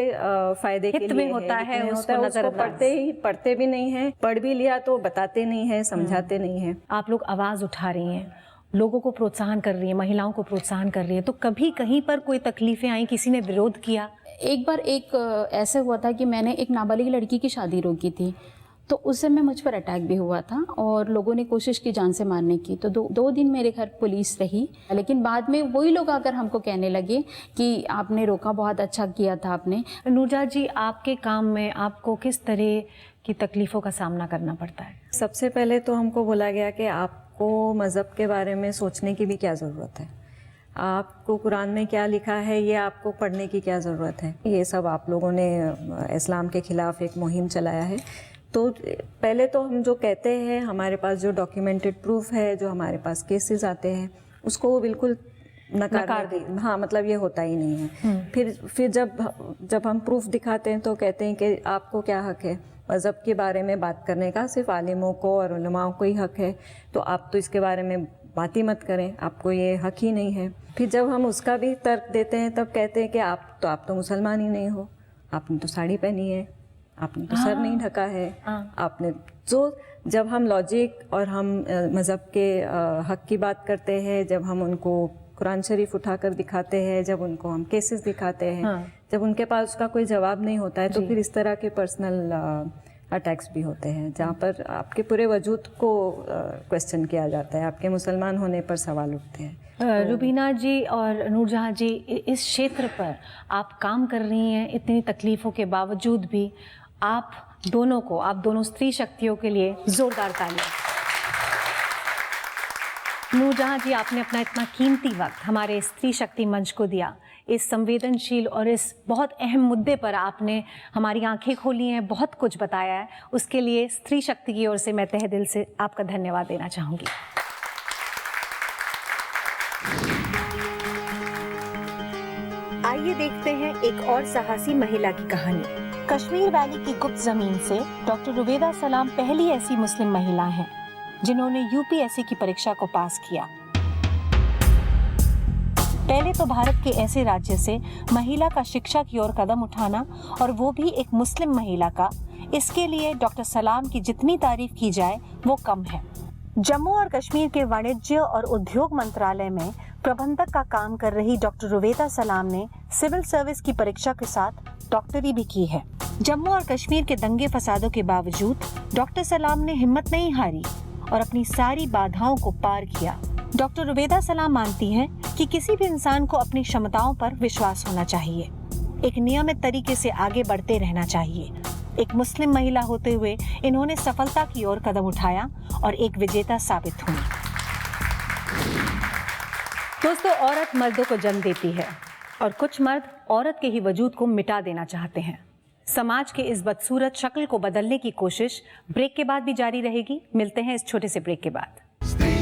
फायदे के लिए होता है उसको नजरअंदाज, पढ़ते भी नहीं है, पढ़ भी लिया तो बताते नहीं है, समझाते नहीं है। आप लोग आवाज उठा रही हैं, लोगों को प्रोत्साहन कर रही है, महिलाओं को प्रोत्साहन कर रही है, तो कभी कहीं पर कोई तकलीफें आई, किसी ने विरोध किया? एक बार ऐसे हुआ था कि मैंने एक नाबालिग लड़की की शादी रोकी थी, तो उस समय मुझ पर अटैक भी हुआ था और लोगों ने कोशिश की जान से मारने की। तो दो दिन मेरे घर पुलिस रही, लेकिन बाद में वही लोग आकर हमको कहने लगे कि आपने रोका, बहुत अच्छा किया था आपने। नूरजहां जी, आपके काम में आपको किस तरह की तकलीफ़ों का सामना करना पड़ता है? सबसे पहले तो हमको बोला गया कि आपको मज़हब के बारे में सोचने की भी क्या ज़रूरत है, आपको कुरान में क्या लिखा है ये आपको पढ़ने की क्या ज़रूरत है। ये सब आप लोगों ने इस्लाम के ख़िलाफ़ एक मुहिम चलाया है। तो पहले तो हम जो कहते हैं, हमारे पास जो डॉक्यूमेंटेड प्रूफ है, जो हमारे पास केसेस आते हैं, उसको वो बिल्कुल नकार दी। हाँ, मतलब ये होता ही नहीं है। फिर जब हम प्रूफ दिखाते हैं तो कहते हैं कि आपको क्या हक है मज़हब के बारे में बात करने का? सिर्फ आलिमों को और उलमाओं को ही हक है, तो आप तो इसके बारे में बात ही मत करें, आपको ये हक ही नहीं है। फिर जब हम उसका भी तर्क देते हैं तब कहते हैं कि आप तो मुसलमान ही नहीं हो, आपने तो साड़ी पहनी है, आपने तो सर नहीं ढका है, आपने तो। जब हम लॉजिक और हम मज़हब के हक की बात करते हैं, जब हम उनको कुरान शरीफ उठाकर दिखाते हैं, जब उनको हम केसेस दिखाते हैं, जब उनके पास उसका कोई जवाब नहीं होता है, तो फिर इस तरह के पर्सनल अटैक्स भी होते हैं जहाँ पर आपके पूरे वजूद को क्वेश्चन किया जाता है, आपके मुसलमान होने पर सवाल उठते हैं। रुबीना जी और नूरजहां जी, इस क्षेत्र पर आप काम कर रही हैं, इतनी तकलीफ़ों के बावजूद भी आप दोनों स्त्री शक्तियों के लिए ज़ोरदार तालियां। नूरजहां जी, आपने अपना इतना कीमती वक्त हमारे स्त्री शक्ति मंच को दिया। इस संवेदनशील और इस बहुत अहम मुद्दे पर आपने हमारी आंखें खोली हैं, बहुत कुछ बताया है। उसके लिए स्त्री शक्ति की ओर से मैं तहे दिल से आपका धन्यवाद देना चाहूँगी। आइए देखते हैं एक और साहसी महिला की कहानी। कश्मीर वैली की गुप्त जमीन से डॉक्टर रुवेदा सलाम पहली ऐसी मुस्लिम महिला हैं जिन्होंने यूपीएससी की परीक्षा को पास किया। पहले तो भारत के ऐसे राज्य से महिला का शिक्षा की ओर कदम उठाना, और वो भी एक मुस्लिम महिला का, इसके लिए डॉक्टर सलाम की जितनी तारीफ की जाए वो कम है। जम्मू और कश्मीर के वाणिज्य और उद्योग मंत्रालय में प्रबंधक का काम कर रही डॉक्टर रुवेदा सलाम ने सिविल सर्विस की परीक्षा के साथ डॉक्टरी भी की है। जम्मू और कश्मीर के दंगे फसादों के बावजूद डॉक्टर सलाम ने हिम्मत नहीं हारी और अपनी सारी बाधाओं को पार किया। डॉक्टर रुवेदा सलाम मानती हैं कि किसी भी इंसान को अपनी क्षमताओं पर विश्वास होना चाहिए, एक नियमित तरीके से आगे बढ़ते रहना चाहिए। एक मुस्लिम महिला होते हुए इन्होंने सफलता की ओर कदम उठाया और एक विजेता साबित हुई। दोस्तों, औरत मर्दों को जन्म देती है और कुछ मर्द औरत के ही वजूद को मिटा देना चाहते हैं। समाज के इस बदसूरत शक्ल को बदलने की कोशिश ब्रेक के बाद भी जारी रहेगी। मिलते हैं इस छोटे से ब्रेक के बाद। स्त्री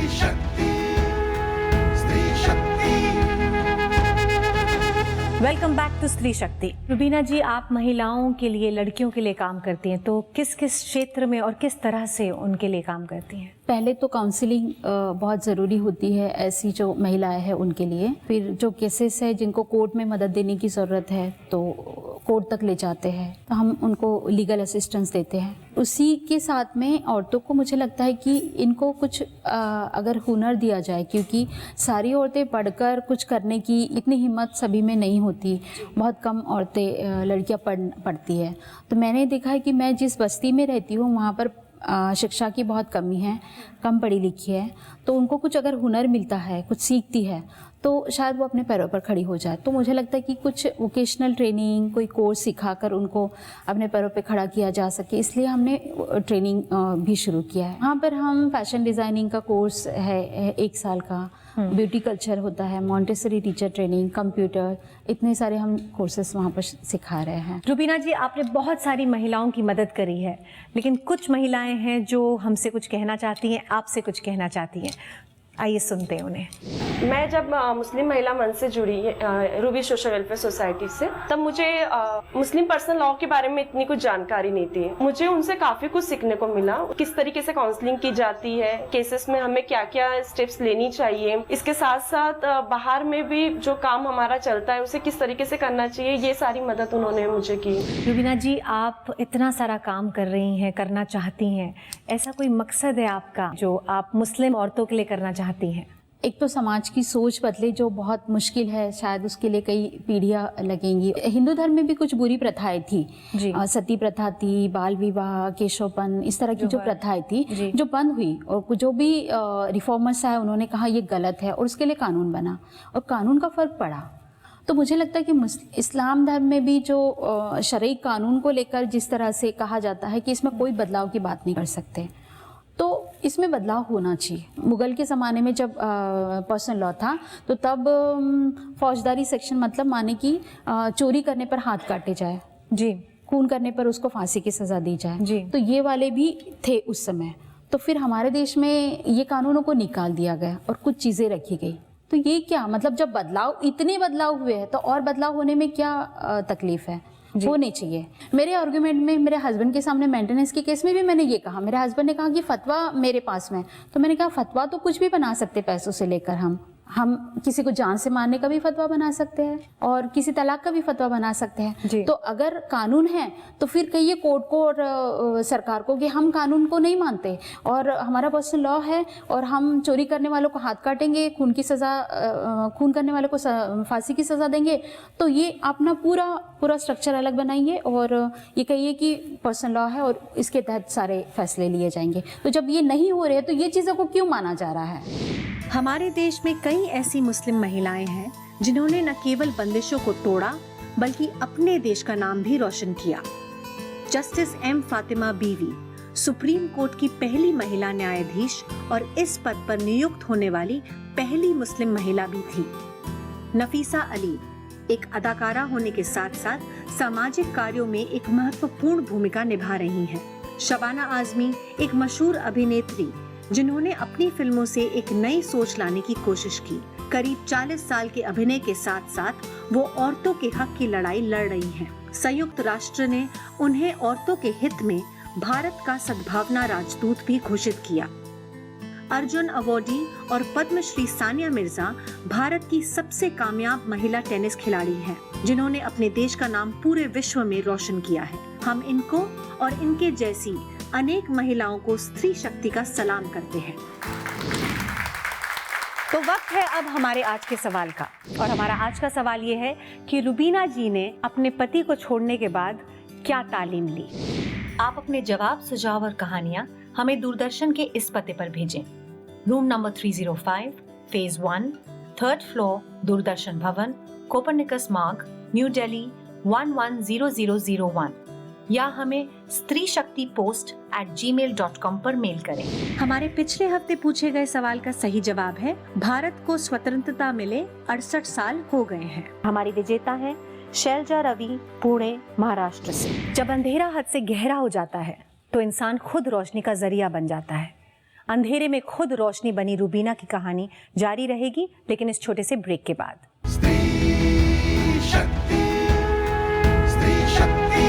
शक्ति, स्त्री शक्ति। वेलकम बैक टू स्त्री शक्ति। रुबीना जी, आप महिलाओं के लिए, लड़कियों के लिए काम करती हैं, तो किस किस क्षेत्र में और किस तरह से उनके लिए काम करती हैं? पहले तो काउंसलिंग बहुत ज़रूरी होती है ऐसी जो महिलाएं हैं उनके लिए। फिर जो केसेस है जिनको कोर्ट में मदद देने की ज़रूरत है तो कोर्ट तक ले जाते हैं, तो हम उनको लीगल असिस्टेंस देते हैं। उसी के साथ में औरतों को, मुझे लगता है कि इनको कुछ अगर हुनर दिया जाए, क्योंकि सारी औरतें पढ़कर कुछ करने की इतनी हिम्मत सभी में नहीं होती, बहुत कम औरतें लड़कियां पढ़ती है। तो मैंने देखा है कि मैं जिस बस्ती में रहती हूँ वहाँ पर शिक्षा की बहुत कमी है, कम पढ़ी लिखी है, तो उनको कुछ अगर हुनर मिलता है, कुछ सीखती है, तो शायद वो अपने पैरों पर खड़ी हो जाए। तो मुझे लगता है कि कुछ वोकेशनल ट्रेनिंग, कोई कोर्स सिखाकर उनको अपने पैरों पे खड़ा किया जा सके, इसलिए हमने ट्रेनिंग भी शुरू किया है। वहाँ पर हम फैशन डिज़ाइनिंग का कोर्स है 1 साल का, ब्यूटी कल्चर होता है, मॉन्टेसरी टीचर ट्रेनिंग, कंप्यूटर, इतने सारे हम कोर्सेस वहाँ पर सिखा रहे हैं। रुबीना जी, आपने बहुत सारी महिलाओं की मदद करी है, लेकिन कुछ महिलाएं हैं जो हमसे कुछ कहना चाहती हैं, आपसे कुछ कहना चाहती हैं। आइए सुनते हैं उन्हें। मैं जब मुस्लिम महिला मंच से जुड़ी रूबी सोशल वेलफेयर सोसाइटी से, तब मुझे मुस्लिम पर्सनल लॉ के बारे में इतनी कुछ जानकारी नहीं थी। मुझे उनसे काफी कुछ सीखने को मिला, किस तरीके से काउंसलिंग की जाती है, केसेस में हमें क्या क्या स्टेप्स लेनी चाहिए, इसके साथ साथ बाहर में भी जो काम हमारा चलता है उसे किस तरीके से करना चाहिए, ये सारी मदद उन्होंने मुझे की। रुबीना जी, आप इतना सारा काम कर रही हैं, करना चाहती हैं, ऐसा कोई मकसद है आपका जो आप मुस्लिम औरतों के लिए करना चाहती हैं? एक तो समाज की सोच बदले, जो बहुत मुश्किल है, शायद उसके लिए कई पीढ़ियां लगेंगी। हिंदू धर्म में भी कुछ बुरी प्रथाएं थी, सती प्रथा थी, बाल विवाह, केशवपन, इस तरह की जो प्रथाएं थी जो बंद हुई, और जो भी रिफॉर्मर्स आए उन्होंने कहा ये गलत है और उसके लिए कानून बना और कानून का फ़र्क पड़ा। तो मुझे लगता है कि इस्लाम धर्म में भी जो शरई कानून को लेकर जिस तरह से कहा जाता है कि इसमें कोई बदलाव की बात नहीं कर सकते, तो इसमें बदलाव होना चाहिए। मुग़ल के ज़माने में जब पर्सनल लॉ था, तो तब फौजदारी सेक्शन, मतलब माने कि चोरी करने पर हाथ काटे जाए, जी, खून करने पर उसको फांसी की सज़ा दी जाए, जी, तो ये वाले भी थे उस समय। तो फिर हमारे देश में ये कानूनों को निकाल दिया गया और कुछ चीज़ें रखी गई। तो ये क्या मतलब, जब बदलाव इतने बदलाव हुए हैं तो और बदलाव होने में क्या तकलीफ है, होने चाहिए। मेरे आर्गुमेंट में मेरे हस्बैंड के सामने मेंटेनेंस के केस में भी मैंने ये कहा, मेरे हस्बैंड ने कहा कि फतवा मेरे पास में, तो मैंने कहा फतवा तो कुछ भी बना सकते पैसों से लेकर, हम किसी को जान से मारने का भी फतवा बना सकते हैं और किसी तलाक का भी फतवा बना सकते हैं। तो अगर कानून है तो फिर कहिए कोर्ट को और सरकार को कि हम कानून को नहीं मानते और हमारा पर्सनल लॉ है और हम चोरी करने वालों को हाथ काटेंगे, खून करने वालों को फांसी की सज़ा देंगे। तो ये अपना पूरा स्ट्रक्चर अलग बनाइए और ये कहिए कि पर्सनल लॉ है और इसके तहत सारे फैसले लिए जाएंगे। तो जब ये नहीं हो रहे तो ये चीज़ों को क्यों माना जा रहा है? हमारे देश में कई ऐसी मुस्लिम महिलाएं हैं जिन्होंने न केवल बंदिशों को तोड़ा बल्कि अपने देश का नाम भी रोशन किया। जस्टिस एम फातिमा बीवी सुप्रीम कोर्ट की पहली महिला न्यायाधीश और इस पद पर नियुक्त होने वाली पहली मुस्लिम महिला भी थी। नफीसा अली एक अदाकारा होने के साथ साथ सामाजिक कार्यों में एक महत्वपूर्ण भूमिका निभा रही हैं। शबाना आजमी एक मशहूर अभिनेत्री जिन्होंने अपनी फिल्मों से एक नई सोच लाने की कोशिश की। करीब 40 साल के अभिनय के साथ साथ वो औरतों के हक की लड़ाई लड़ रही हैं। संयुक्त राष्ट्र ने उन्हें औरतों के हित में भारत का सद्भावना राजदूत भी घोषित किया। अर्जुन अवार्डी और पद्मश्री सानिया मिर्जा भारत की सबसे कामयाब महिला टेनिस खिलाड़ी हैं, जिन्होंने अपने देश का नाम पूरे विश्व में रोशन किया है। हम इनको और इनके जैसी अनेक महिलाओं को स्त्री शक्ति का सलाम करते हैं। तो वक्त है अब हमारे आज के सवाल का, और हमारा आज का सवाल ये है कि रुबीना जी ने अपने पति को छोड़ने के बाद क्या तालीम ली। आप अपने जवाब, सुझाव और कहानियां हमें दूरदर्शन के इस पते पर भेजें। Room number 305, phase 1, 3rd floor, Doordarshan भवन, कोपरनिकस मार्ग, न्यू दिल्ली 110001, या हमें strishaktipost@gmail.com पर मेल करें। हमारे पिछले हफ्ते पूछे गए सवाल का सही जवाब है भारत को स्वतंत्रता मिले 68 साल हो गए हैं। हमारी विजेता है शैलजा रवि, पुणे, महाराष्ट्र से। जब अंधेरा हद से गहरा हो जाता है तो इंसान खुद रोशनी का जरिया बन जाता है। अंधेरे में खुद रोशनी बनी रुबीना की कहानी जारी रहेगी, लेकिन इस छोटे से ब्रेक के बाद। स्त्री शक्ति, स्त्री शक्ति।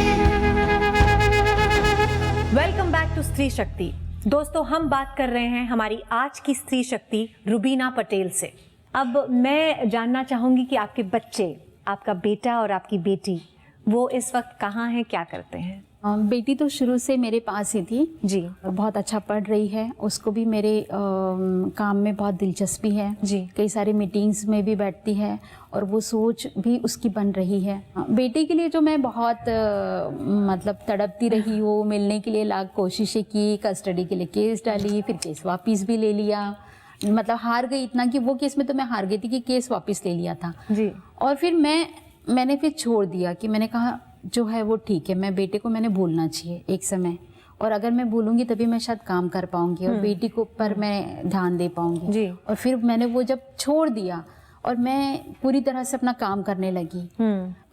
वेलकम बैक टू स्त्री शक्ति। दोस्तों, हम बात कर रहे हैं हमारी आज की स्त्री शक्ति रुबीना पटेल से। अब मैं जानना चाहूंगी कि आपके बच्चे, आपका बेटा और आपकी बेटी, वो इस वक्त कहाँ हैं, क्या करते हैं? बेटी तो शुरू से मेरे पास ही थी जी, और बहुत अच्छा पढ़ रही है। उसको भी मेरे काम में बहुत दिलचस्पी है जी। कई सारी मीटिंग्स में भी बैठती है और वो सोच भी उसकी बन रही है। बेटे के लिए जो मैं बहुत मतलब तड़पती रही हूँ, मिलने के लिए लाख कोशिशें की, कस्टडी के लिए केस डाली, फिर केस वापस भी ले लिया, मतलब हार गई इतना कि वो केस में तो मैं हार गई थी कि केस वापस ले लिया था जी। और फिर मैंने फिर छोड़ दिया कि मैंने कहा जो है वो ठीक है, मैं बेटे को मैंने भूलना चाहिए एक समय, और अगर मैं भूलूंगी तभी मैं शायद काम कर पाऊंगी और बेटी को पर मैं ध्यान दे पाऊंगी जी। और फिर मैंने वो जब छोड़ दिया और मैं पूरी तरह से अपना काम करने लगी,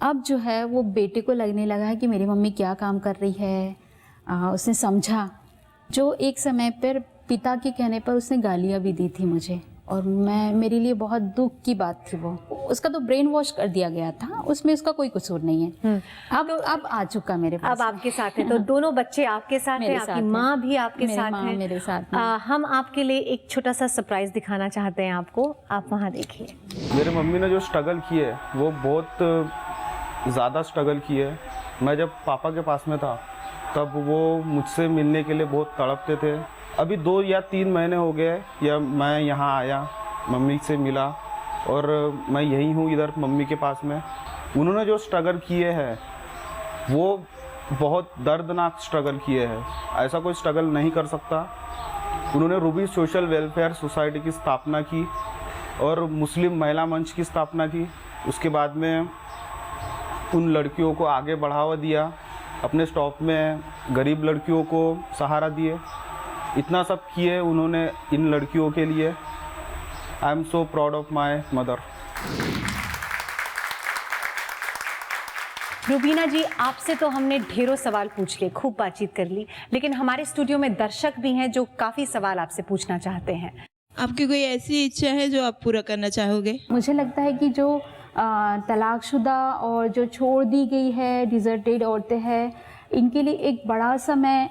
अब जो है वो बेटे को लगने लगा है कि मेरी मम्मी क्या काम कर रही है। उसने समझा, जो एक समय पर पिता के कहने पर उसने गालियाँ भी दी थी मुझे, और मेरे लिए बहुत दुख की बात थी वो। उसका तो ब्रेन वॉश कर दिया गया था, उसमें उसका कोई कसूर नहीं है। अब आ चुका मेरे पास, अब आपके साथ है। तो दोनों बच्चे आपके साथ हैं, आपकी माँ भी आपके साथ है, मेरे साथ हम आपके लिए एक छोटा सा सरप्राइज दिखाना चाहते हैं आपको, आप वहाँ देखिए। मेरे मम्मी ने जो स्ट्रगल की है वो बहुत ज़्यादा स्ट्रगल की है। मैं जब पापा के पास में था तब वो मुझसे मिलने के लिए बहुत तड़पते थे। अभी 2 या 3 महीने हो गए या मैं यहाँ आया, मम्मी से मिला और मैं यहीं हूँ इधर मम्मी के पास में। उन्होंने जो स्ट्रगल किए हैं वो बहुत दर्दनाक स्ट्रगल किए हैं, ऐसा कोई स्ट्रगल नहीं कर सकता। उन्होंने रूबी सोशल वेलफेयर सोसाइटी की स्थापना की और मुस्लिम महिला मंच की स्थापना की। उसके बाद में उन लड़कियों को आगे बढ़ावा दिया, अपने स्टॉप में गरीब लड़कियों को सहारा दिए। इतना सब किए उन्होंने इन लड़कियों के लिए। I am so proud of my mother. Rubina ji, आपसे तो हमने ढेरों सवाल पूछ लिए, खूब बातचीत कर ली, लेकिन हमारे स्टूडियो में दर्शक भी हैं जो काफ़ी सवाल आपसे पूछना चाहते हैं। आपकी कोई ऐसी इच्छा है जो आप पूरा करना चाहोगे? मुझे लगता है कि जो तलाकशुदा और जो छोड़ दी गई है, डिजर्टेड औरतें हैं, इनके लिए एक बड़ा सा मैं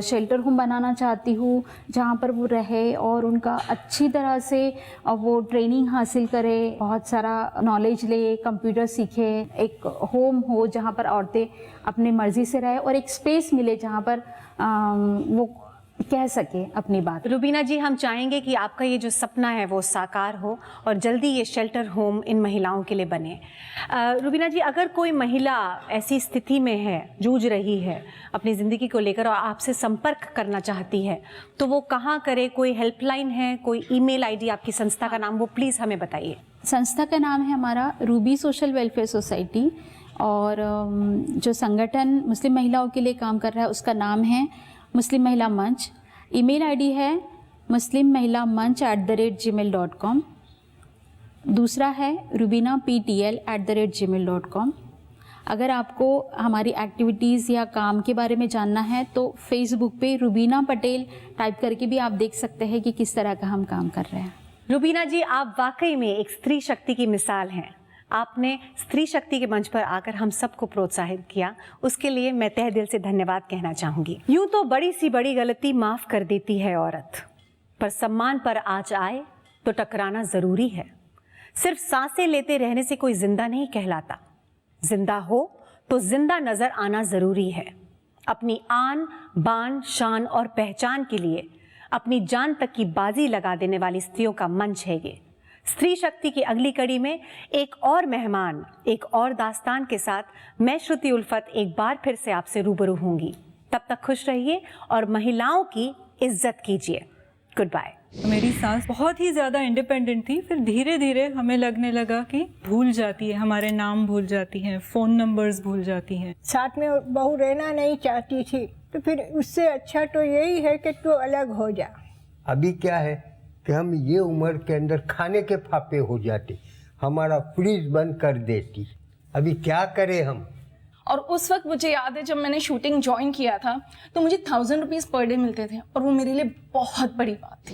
शेल्टर होम बनाना चाहती हूँ जहाँ पर वो रहे और उनका अच्छी तरह से वो ट्रेनिंग हासिल करे, बहुत सारा नॉलेज ले, कंप्यूटर सीखे। एक होम हो जहाँ पर औरतें अपनी मर्ज़ी से रहे और एक स्पेस मिले जहाँ पर वो कह सके अपनी बात। रुबीना जी, हम चाहेंगे कि आपका ये जो सपना है वो साकार हो और जल्दी ये शेल्टर होम इन महिलाओं के लिए बने। रुबीना जी, अगर कोई महिला ऐसी स्थिति में है, जूझ रही है अपनी ज़िंदगी को लेकर और आपसे संपर्क करना चाहती है, तो वो कहाँ करे? कोई हेल्पलाइन है, कोई ईमेल आईडी, आपकी संस्था का नाम वो प्लीज़ हमें बताइए। संस्था का नाम है हमारा रूबी सोशल वेलफेयर सोसाइटी और जो संगठन मुस्लिम महिलाओं के लिए काम कर रहा है उसका नाम है मुस्लिम महिला मंच। ईमेल आईडी है muslimmahilamench@gmail.com। दूसरा है rubinaptl@gmail.com। अगर आपको हमारी एक्टिविटीज़ या काम के बारे में जानना है तो फेसबुक पे रुबीना पटेल टाइप करके भी आप देख सकते हैं कि किस तरह का हम काम कर रहे हैं। रुबीना जी, आप वाकई में एक स्त्री शक्ति की मिसाल हैं। आपने स्त्री शक्ति के मंच पर आकर हम सबको प्रोत्साहित किया, उसके लिए मैं तहे दिल से धन्यवाद कहना चाहूँगी। यूँ तो बड़ी सी बड़ी गलती माफ़ कर देती है औरत, पर सम्मान पर आँच आए तो टकराना ज़रूरी है। सिर्फ सांसें लेते रहने से कोई जिंदा नहीं कहलाता, जिंदा हो तो जिंदा नज़र आना ज़रूरी है। अपनी आन बान शान और पहचान के लिए अपनी जान तक की बाजी लगा देने वाली स्त्रियों का मंच है ये। स्त्री शक्ति की अगली कड़ी में एक और मेहमान, एक और दास्तान के साथ मैं श्रुति उल्फत एक बार फिर से आपसे रूबरू होंगी। तब तक खुश रहिए और महिलाओं की इज्जत कीजिए। Good bye. मेरी सास बहुत ही ज़्यादा इंडिपेंडेंट थी, फिर धीरे धीरे हमें लगने लगा कि भूल जाती है, हमारे नाम भूल जाती हैं, फ़ोन नंबर्स भूल जाती हैं। साथ में बहू रहना नहीं चाहती थी, तो फिर उससे अच्छा तो यही है कि तू अलग हो जा। अभी क्या है कि हम ये उम्र के अंदर खाने के फापे हो जाते, हमारा फ्रीज बंद कर देती। अभी क्या करें हम। और उस वक्त मुझे याद है जब मैंने शूटिंग ज्वाइन किया था तो मुझे 1000 रुपीज़ पर डे मिलते थे और वो मेरे लिए बहुत बड़ी बात थी।